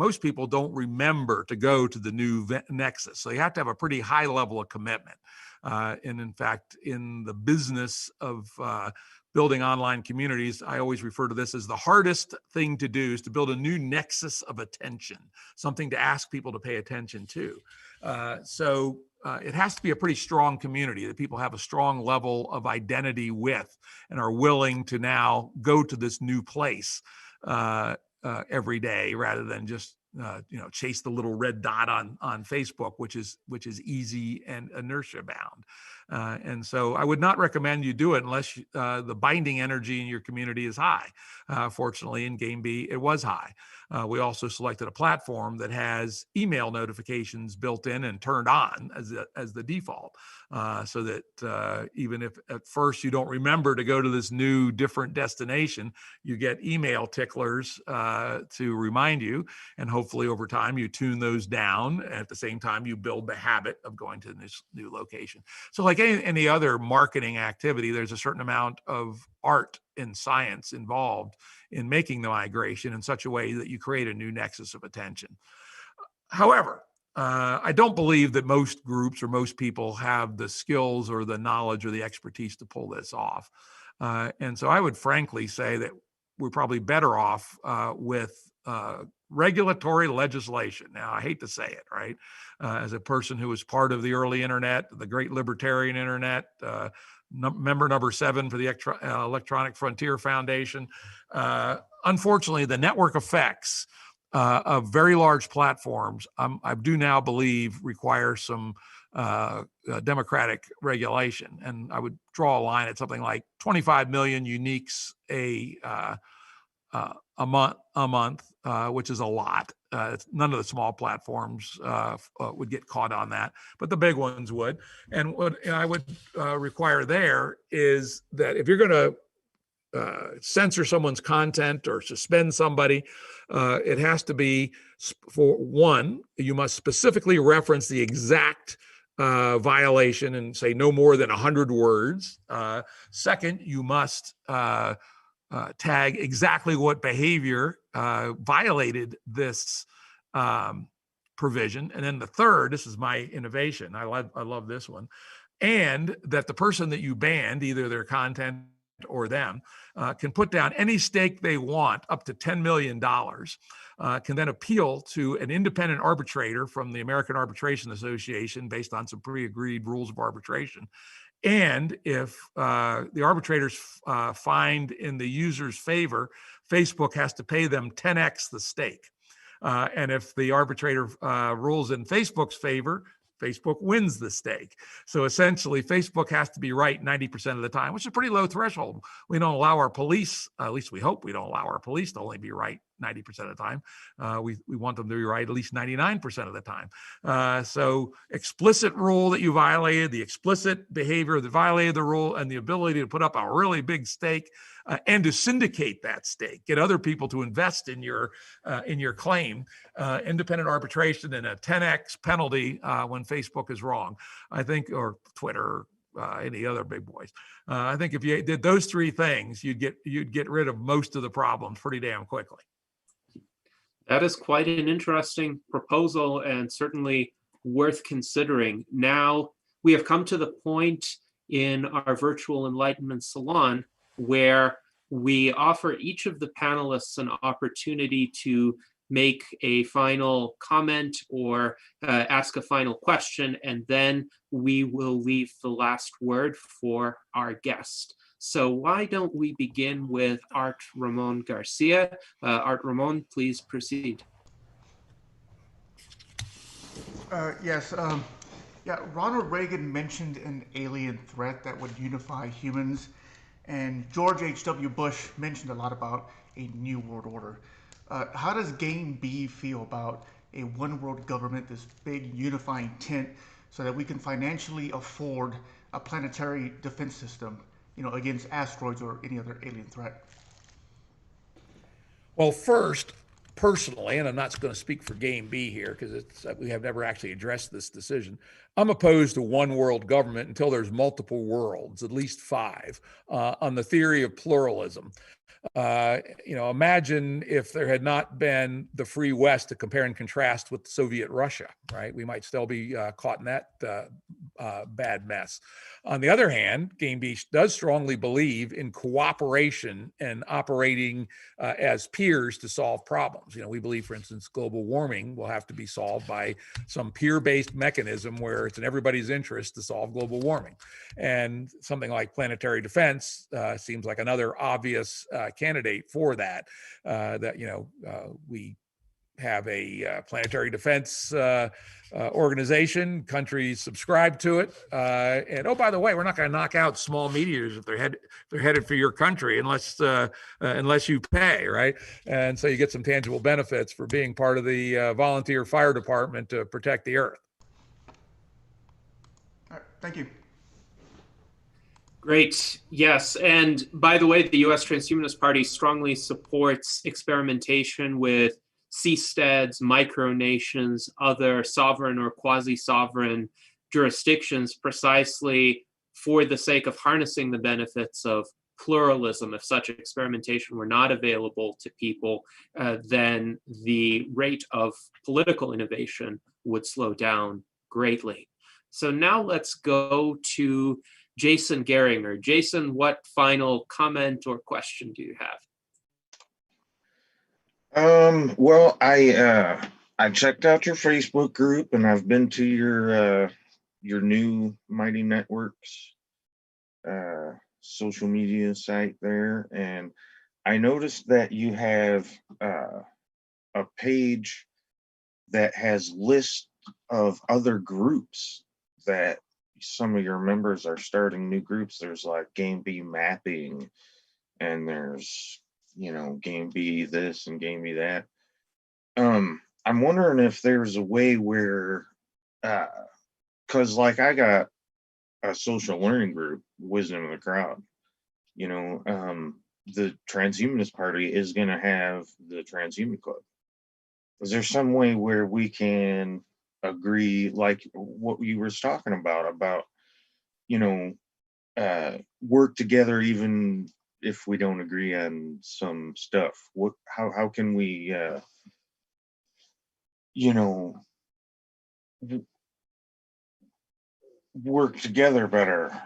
most people don't remember to go to the new nexus. So you have to have a pretty high level of commitment. And in fact, in the business of building online communities, I always refer to this as the hardest thing to do is to build a new nexus of attention, something to ask people to pay attention to. So it has to be a pretty strong community that people have a strong level of identity with and are willing to now go to this new place every day rather than just chase the little red dot on Facebook, which is easy and inertia bound. And so I would not recommend you do it unless the binding energy in your community is high. Fortunately, in Game B, it was high. We also selected a platform that has email notifications built in and turned on as the default, so that even if at first you don't remember to go to this new, different destination, you get email ticklers to remind you, and hopefully over time you tune those down. At the same time, you build the habit of going to this new location. So like any other marketing activity, there's a certain amount of art and science involved in making the migration in such a way that you create a new nexus of attention. However, I don't believe that most groups or most people have the skills or the knowledge or the expertise to pull this off. And so I would frankly say that we're probably better off with regulatory legislation. Now, I hate to say it, right? As a person who was part of the early internet, the great libertarian internet, member number 7 for the Electronic Frontier Foundation, unfortunately, the network effects of very large platforms, I do now believe require some democratic regulation. And I would draw a line at something like 25 million uniques a month, which is a lot. None of the small platforms would get caught on that, but the big ones would. And what I would require there is that if you're going to censor someone's content or suspend somebody, it has to be, for one, you must specifically reference the exact violation and say no more than 100 words. Second, you must tag exactly what behavior violated this provision. And then the third, this is my innovation, I love this one, and that the person that you banned, either their content or them, can put down any stake they want, up to $10 million, can then appeal to an independent arbitrator from the American Arbitration Association based on some pre-agreed rules of arbitration. And if the arbitrators find in the user's favor, Facebook has to pay them 10x the stake. And if the arbitrator rules in Facebook's favor, Facebook wins the stake. So essentially, Facebook has to be right 90% of the time, which is a pretty low threshold. We don't allow our police, at least we hope we don't allow our police to only be right 90% of the time. We want them to be right at least 99% of the time. So explicit rule that you violated, the explicit behavior that violated the rule, and the ability to put up a really big stake and to syndicate that stake, get other people to invest in your claim, independent arbitration, and a 10x penalty when Facebook is wrong, I think, or Twitter, any other big boys. I think if you did those three things, you'd get rid of most of the problems pretty damn quickly. That is quite an interesting proposal and certainly worth considering. Now, we have come to the point in our virtual Enlightenment Salon where we offer each of the panelists an opportunity to make a final comment or ask a final question, and then we will leave the last word for our guest. So why don't we begin with Art Ramon Garcia? Art Ramon, please proceed. Yes. Ronald Reagan mentioned an alien threat that would unify humans, and George H.W. Bush mentioned a lot about a new world order. How does Game B feel about a one world government, this big unifying tent, so that we can financially afford a planetary defense system, against asteroids or any other alien threat? Well, first, personally, and I'm not going to speak for Game B here because we have never actually addressed this decision, I'm opposed to one world government until there's multiple worlds, at least 5, on the theory of pluralism. Imagine if there had not been the free West to compare and contrast with Soviet Russia, right? We might still be caught in that bad mess. On the other hand, Game B does strongly believe in cooperation and operating as peers to solve problems. We believe, for instance, global warming will have to be solved by some peer-based mechanism where it's in everybody's interest to solve global warming. And something like planetary defense seems like another obvious candidate for that. We have a planetary defense organization. Countries subscribe to it. And oh, by the way, we're not going to knock out small meteors if they're headed for your country unless you pay, right? And so you get some tangible benefits for being part of the volunteer fire department to protect the Earth. All right, thank you. Great. Yes. And by the way, the U.S. Transhumanist Party strongly supports experimentation with seasteads, micronations, other sovereign or quasi-sovereign jurisdictions, precisely for the sake of harnessing the benefits of pluralism. If such experimentation were not available to people, then the rate of political innovation would slow down greatly. So now let's go to Jason Geringer. Jason, what final comment or question do you have? Well, I checked out your Facebook group, and I've been to your new Mighty Networks social media site there, and I noticed that you have a page that has lists of other groups that some of your members are starting new groups. There's like Game B mapping, and there's Game B this and Game B that. I'm wondering if there's a way where, because like I got a social learning group, Wisdom of the Crowd. The Transhumanist Party is going to have the Transhuman Club. Is there some way where we can agree, like what you were talking about work together even if we don't agree on some stuff? How can we work together better?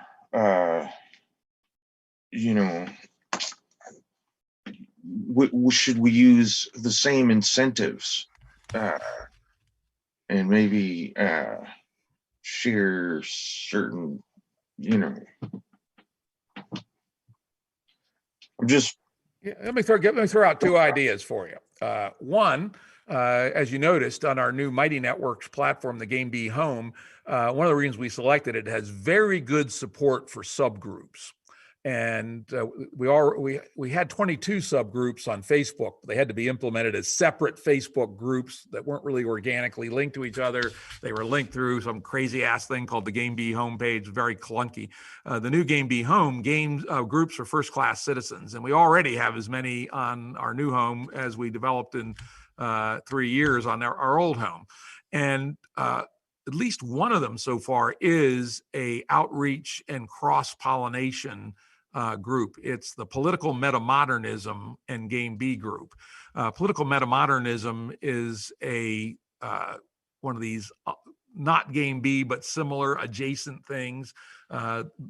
Should we use the same incentives and maybe share certain, I'm just. Yeah, let me throw out 2 ideas for you. One, as you noticed on our new Mighty Networks platform, the Game B Home, one of the reasons we selected it has very good support for subgroups. And we had 22 subgroups on Facebook. They had to be implemented as separate Facebook groups that weren't really organically linked to each other. They were linked through some crazy ass thing called the Game B homepage, very clunky. The new Game B home groups for first class citizens, and we already have as many on our new home as we developed in 3 years on our old home. And at least one of them so far is a outreach and cross-pollination group. It's the Political Metamodernism and Game B group. Political Metamodernism is one of these not Game B but similar adjacent things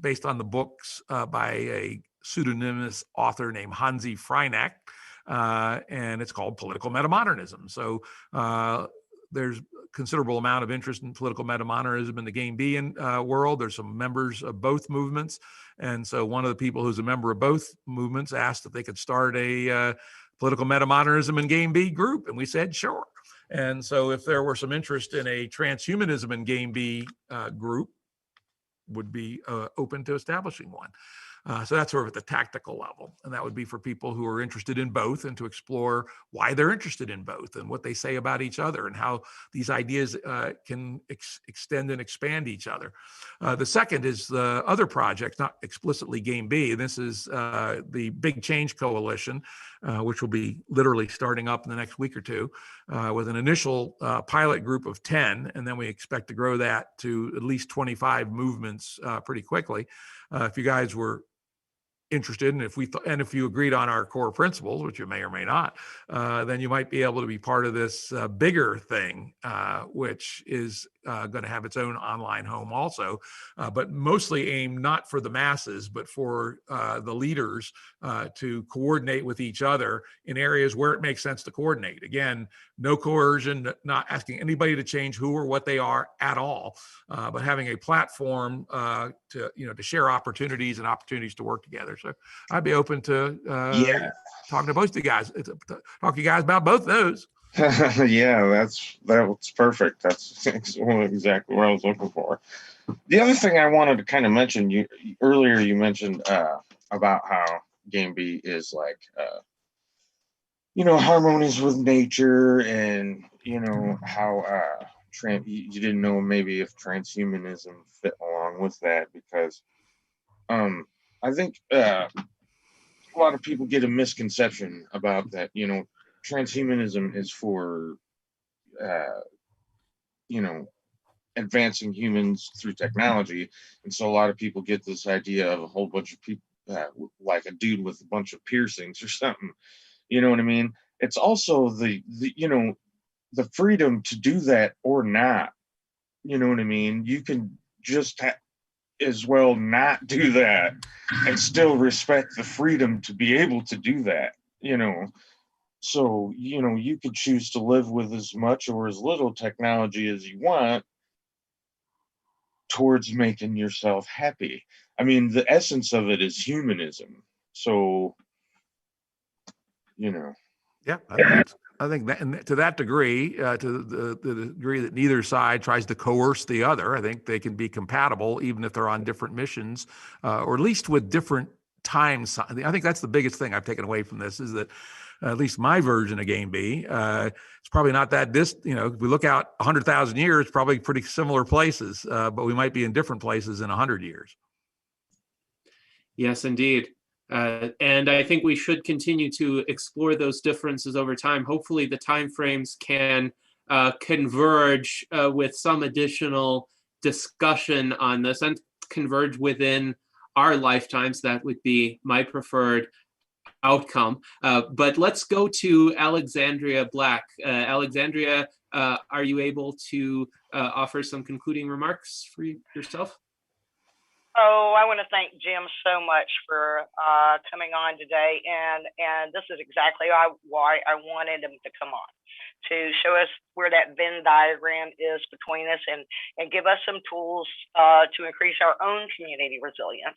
based on the books by a pseudonymous author named Hansi Freinak, and it's called Political Metamodernism. So there's considerable amount of interest in political metamodernism in the Game B world. There's some members of both movements. And so one of the people who's a member of both movements asked if they could start a political metamodernism and Game B group. And we said, sure. And so if there were some interest in a transhumanism and Game B group, would be open to establishing one. So that's sort of at the tactical level. And that would be for people who are interested in both and to explore why they're interested in both and what they say about each other and how these ideas can extend and expand each other. The second is the other project, not explicitly Game B. This is the Big Change Coalition, which will be literally starting up in the next week or two with an initial pilot group of 10. And then we expect to grow that to at least 25 movements pretty quickly. If you guys were interested, and if you agreed on our core principles, which you may or may not, then you might be able to be part of this bigger thing, which is going to have its own online home also, but mostly aimed not for the masses, but for the leaders to coordinate with each other in areas where it makes sense to coordinate. Again, no coercion, not asking anybody to change who or what they are at all, but having a platform to share opportunities and opportunities to work together. So I'd be open to talking to both of you guys, talk to you guys about both those. Yeah, that's perfect. That's exactly what I was looking for. The other thing I wanted to kind of mention, earlier you mentioned about how Game B is like harmonious with nature, and how you didn't know maybe if transhumanism fit along with that, because I think a lot of people get a misconception about that. Transhumanism is for advancing humans through technology, and so a lot of people get this idea of a whole bunch of people like a dude with a bunch of piercings or something. You know what I mean? It's also the freedom to do that or not. You know what I mean? You can just as well not do that and still respect the freedom to be able to do that. So you could choose to live with as much or as little technology as you want towards making yourself happy. I mean, the essence of it is humanism. So Yeah, I think that, and to that degree, to the degree that neither side tries to coerce the other, I think they can be compatible even if they're on different missions, or at least with different times. I think that's the biggest thing I've taken away from this, is that at least my version of Game B, it's probably not that if we look out 100,000 years, probably pretty similar places, but we might be in different places in 100 years. Yes, indeed. And I think we should continue to explore those differences over time. Hopefully the timeframes can converge with some additional discussion on this and converge within our lifetimes. That would be my preferred outcome. But let's go to Alexandria Black. Alexandria, are you able to offer some concluding remarks for yourself? Oh, I want to thank Jim so much for coming on today, and this is exactly why I wanted him to come on, to show us where that Venn diagram is between us, and give us some tools to increase our own community resilience.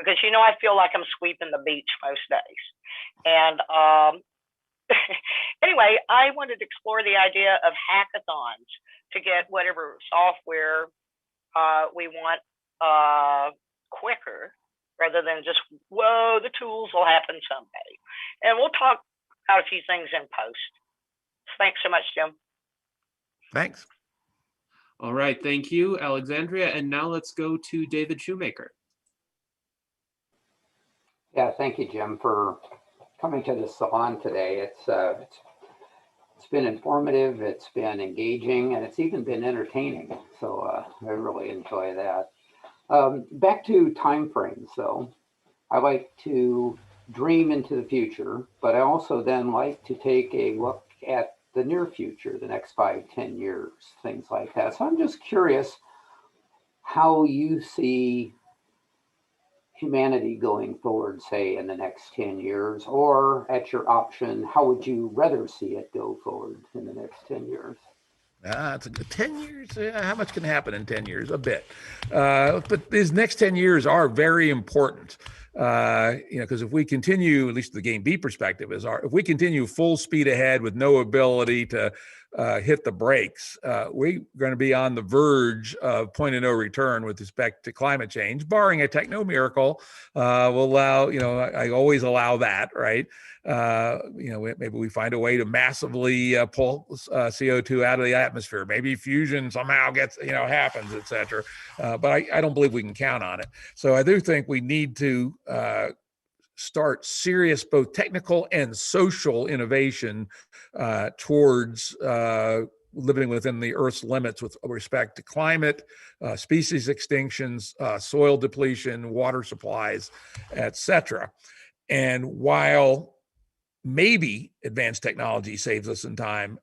Because I feel like I'm sweeping the beach most days, and anyway, I wanted to explore the idea of hackathons to get whatever software we want quicker, rather than just, the tools will happen someday. And we'll talk about a few things in post. Thanks so much, Jim. Thanks. All right, thank you, Alexandria. And now let's go to David Shoemaker. Yeah, thank you, Jim, for coming to the salon today. It's been informative, it's been engaging, and it's even been entertaining. So I really enjoy that. Back to time frames, though. I like to dream into the future, but I also then like to take a look at the near future, the next 5-10 years, things like that. So I'm just curious how you see humanity going forward, say, in the next 10 years, or at your option, how would you rather see it go forward in the next 10 years? It's a good 10 years. How much can happen in 10 years? A bit. But these next 10 years are very important. Because if we continue, at least the Game B perspective if we continue full speed ahead with no ability to hit the brakes, we're going to be on the verge of point of no return with respect to climate change, barring a techno miracle. We'll allow, I always allow that, right? Maybe we find a way to massively pull CO2 out of the atmosphere. Maybe fusion somehow gets, happens, et cetera. But I don't believe we can count on it. So I do think we need to start serious, both technical and social innovation towards living within the Earth's limits with respect to climate, species extinctions, soil depletion, water supplies, et cetera. And while maybe advanced technology saves us in time,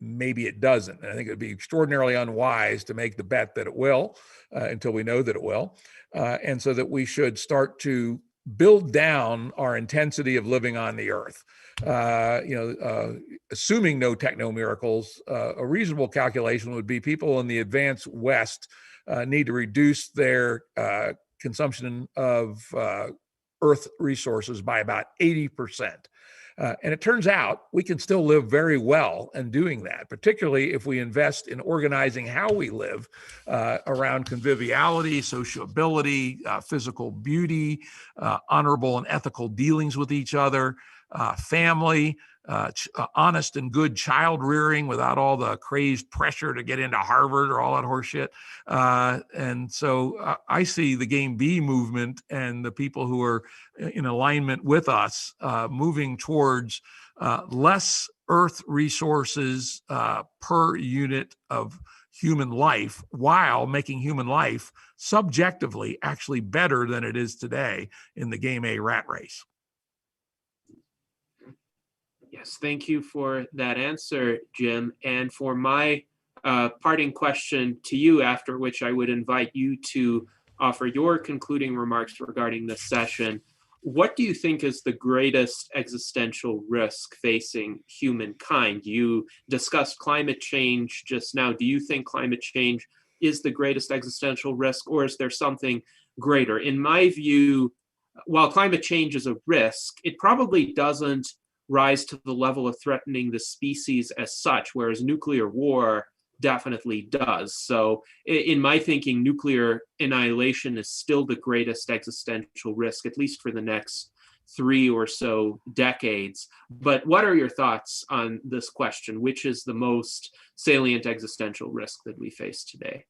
maybe it doesn't. And I think it would be extraordinarily unwise to make the bet that it will until we know that it will. And so that we should start to build down our intensity of living on the earth. Assuming no techno miracles, a reasonable calculation would be people in the advanced West need to reduce their consumption of earth resources by about 80%. And it turns out we can still live very well in doing that, particularly if we invest in organizing how we live around conviviality, sociability, physical beauty, honorable and ethical dealings with each other, family, honest and good child rearing without all the crazed pressure to get into Harvard or all that horse shit. And so I see the Game B movement and the people who are in alignment with us moving towards less earth resources per unit of human life, while making human life subjectively actually better than it is today in the Game A rat race. Yes, thank you for that answer, Jim. And for my parting question to you, after which I would invite you to offer your concluding remarks regarding this session, what do you think is the greatest existential risk facing humankind? You discussed climate change just now. Do you think climate change is the greatest existential risk, or is there something greater? In my view, while climate change is a risk, it probably doesn't rise to the level of threatening the species as such, whereas nuclear war definitely does. So in my thinking, nuclear annihilation is still the greatest existential risk, at least for the next 3 or so decades. But what are your thoughts on this question? Which is the most salient existential risk that we face today?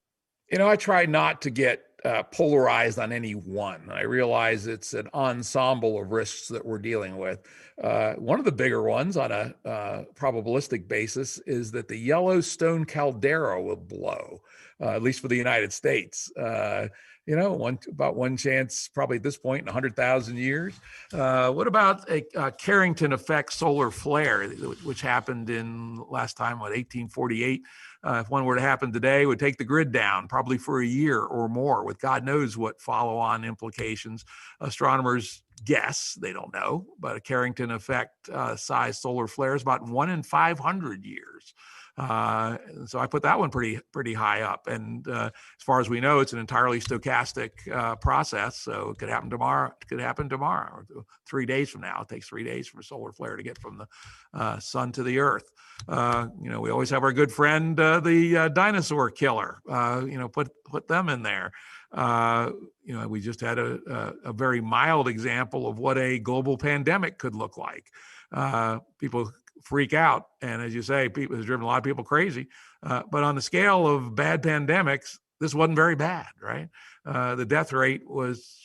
I try not to get polarized on any one. I realize it's an ensemble of risks that we're dealing with. One of the bigger ones on a probabilistic basis is that the Yellowstone caldera will blow, at least for the United States. About one chance, probably at this point in 100,000 years. What about a Carrington effect solar flare, which happened in last time, 1848? If one were to happen today, would take the grid down probably for a year or more, with God knows what follow-on implications. Astronomers guess, they don't know, but a Carrington effect size solar flare is about 1 in 500 years. So I put that one pretty high up. And as far as we know, it's an entirely stochastic process. So it could happen tomorrow. It could happen tomorrow, or 3 days from now. It takes 3 days for a solar flare to get from the sun to the earth. We always have our good friend, the dinosaur killer. Put them in there. We just had a very mild example of what a global pandemic could look like. People freak out, and as you say, people has driven a lot of people crazy. But on the scale of bad pandemics, this wasn't very bad, right? The death rate was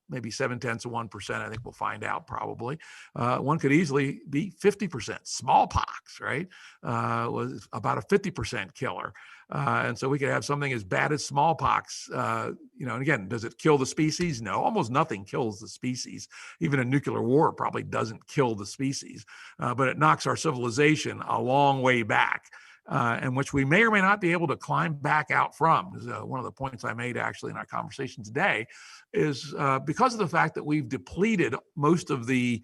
maybe 0.7%. I think we'll find out probably. One could easily be 50%. Smallpox, right, was about a 50% killer. And so we could have something as bad as smallpox. And again, does it kill the species? No, almost nothing kills the species. Even a nuclear war probably doesn't kill the species, but it knocks our civilization a long way back. And which we may or may not be able to climb back out from. One of the points I made actually in our conversation today is because of the fact that we've depleted most of the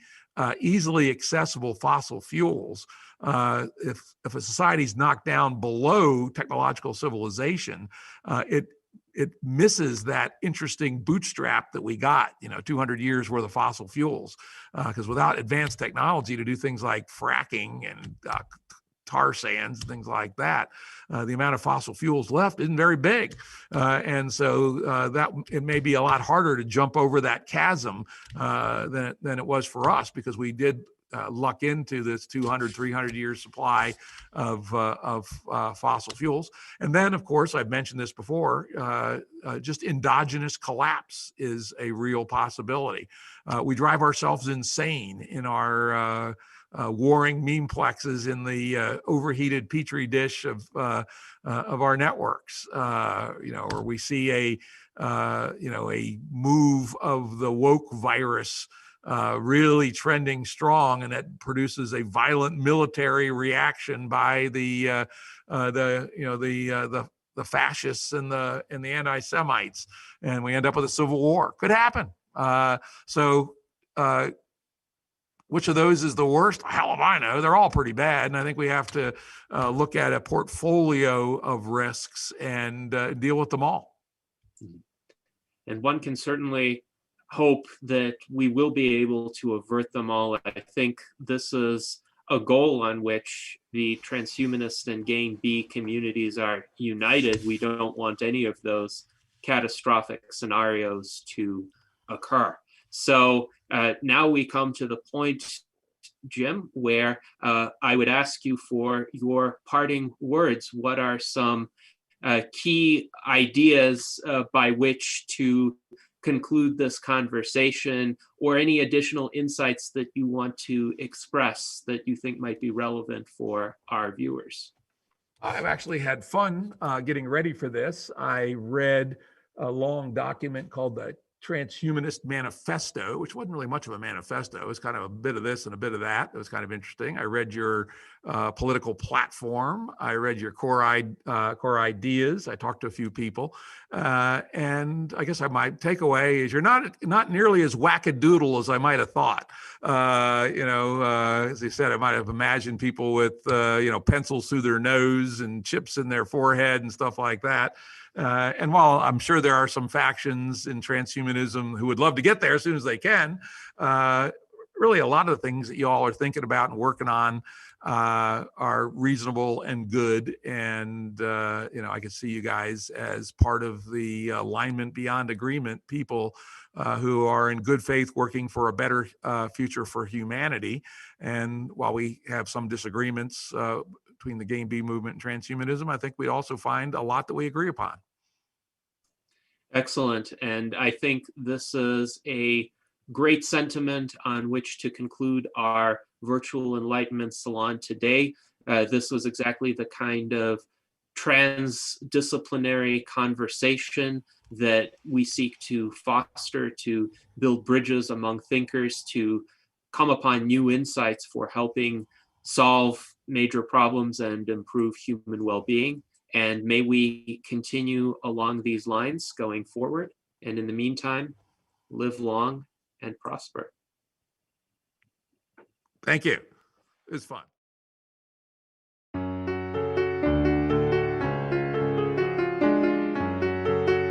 easily accessible fossil fuels. If a society's knocked down below technological civilization, it misses that interesting bootstrap that we got, 200 years worth of fossil fuels. Because without advanced technology to do things like fracking and tar sands and things like that. The amount of fossil fuels left isn't very big. And so that it may be a lot harder to jump over that chasm than it was for us, because we did luck into this 200, 300 year supply of fossil fuels. And then, of course, I've mentioned this before, just endogenous collapse is a real possibility. We drive ourselves insane in our warring memeplexes in the overheated petri dish of our networks, or we see a move of the woke virus really trending strong, and that produces a violent military reaction by the fascists and the anti-Semites, and we end up with a civil war. Could happen. Which of those is the worst? Hell if I know. They're all pretty bad, and I think we have to look at a portfolio of risks and deal with them all. And one can certainly hope that we will be able to avert them all. I think this is a goal on which the transhumanist and Gain B communities are united. We don't want any of those catastrophic scenarios to occur. So now we come to the point, Jim, where I would ask you for your parting words. What are some key ideas by which to conclude this conversation, or any additional insights that you want to express that you think might be relevant for our viewers? I've actually had fun getting ready for this. I read a long document called the Transhumanist Manifesto, which wasn't really much of a manifesto. It was kind of a bit of this and a bit of that. It was kind of interesting. I read your political platform. I read your core ideas. I talked to a few people. And I guess my takeaway is you're not nearly as wackadoodle as I might have thought. As I said, I might have imagined people with, pencils through their nose and chips in their forehead and stuff like that. And while I'm sure there are some factions in transhumanism who would love to get there as soon as they can, really a lot of the things that you all are thinking about and working on are reasonable and good. And, I can see you guys as part of the alignment beyond agreement people who are in good faith working for a better future for humanity. And while we have some disagreements between the Gain B movement and transhumanism, I think we also find a lot that we agree upon. Excellent. And I think this is a great sentiment on which to conclude our virtual Enlightenment Salon today. This was exactly the kind of transdisciplinary conversation that we seek to foster, to build bridges among thinkers, to come upon new insights for helping solve major problems and improve human well-being. And may we continue along these lines going forward. And in the meantime, live long and prosper. Thank you. It was fun.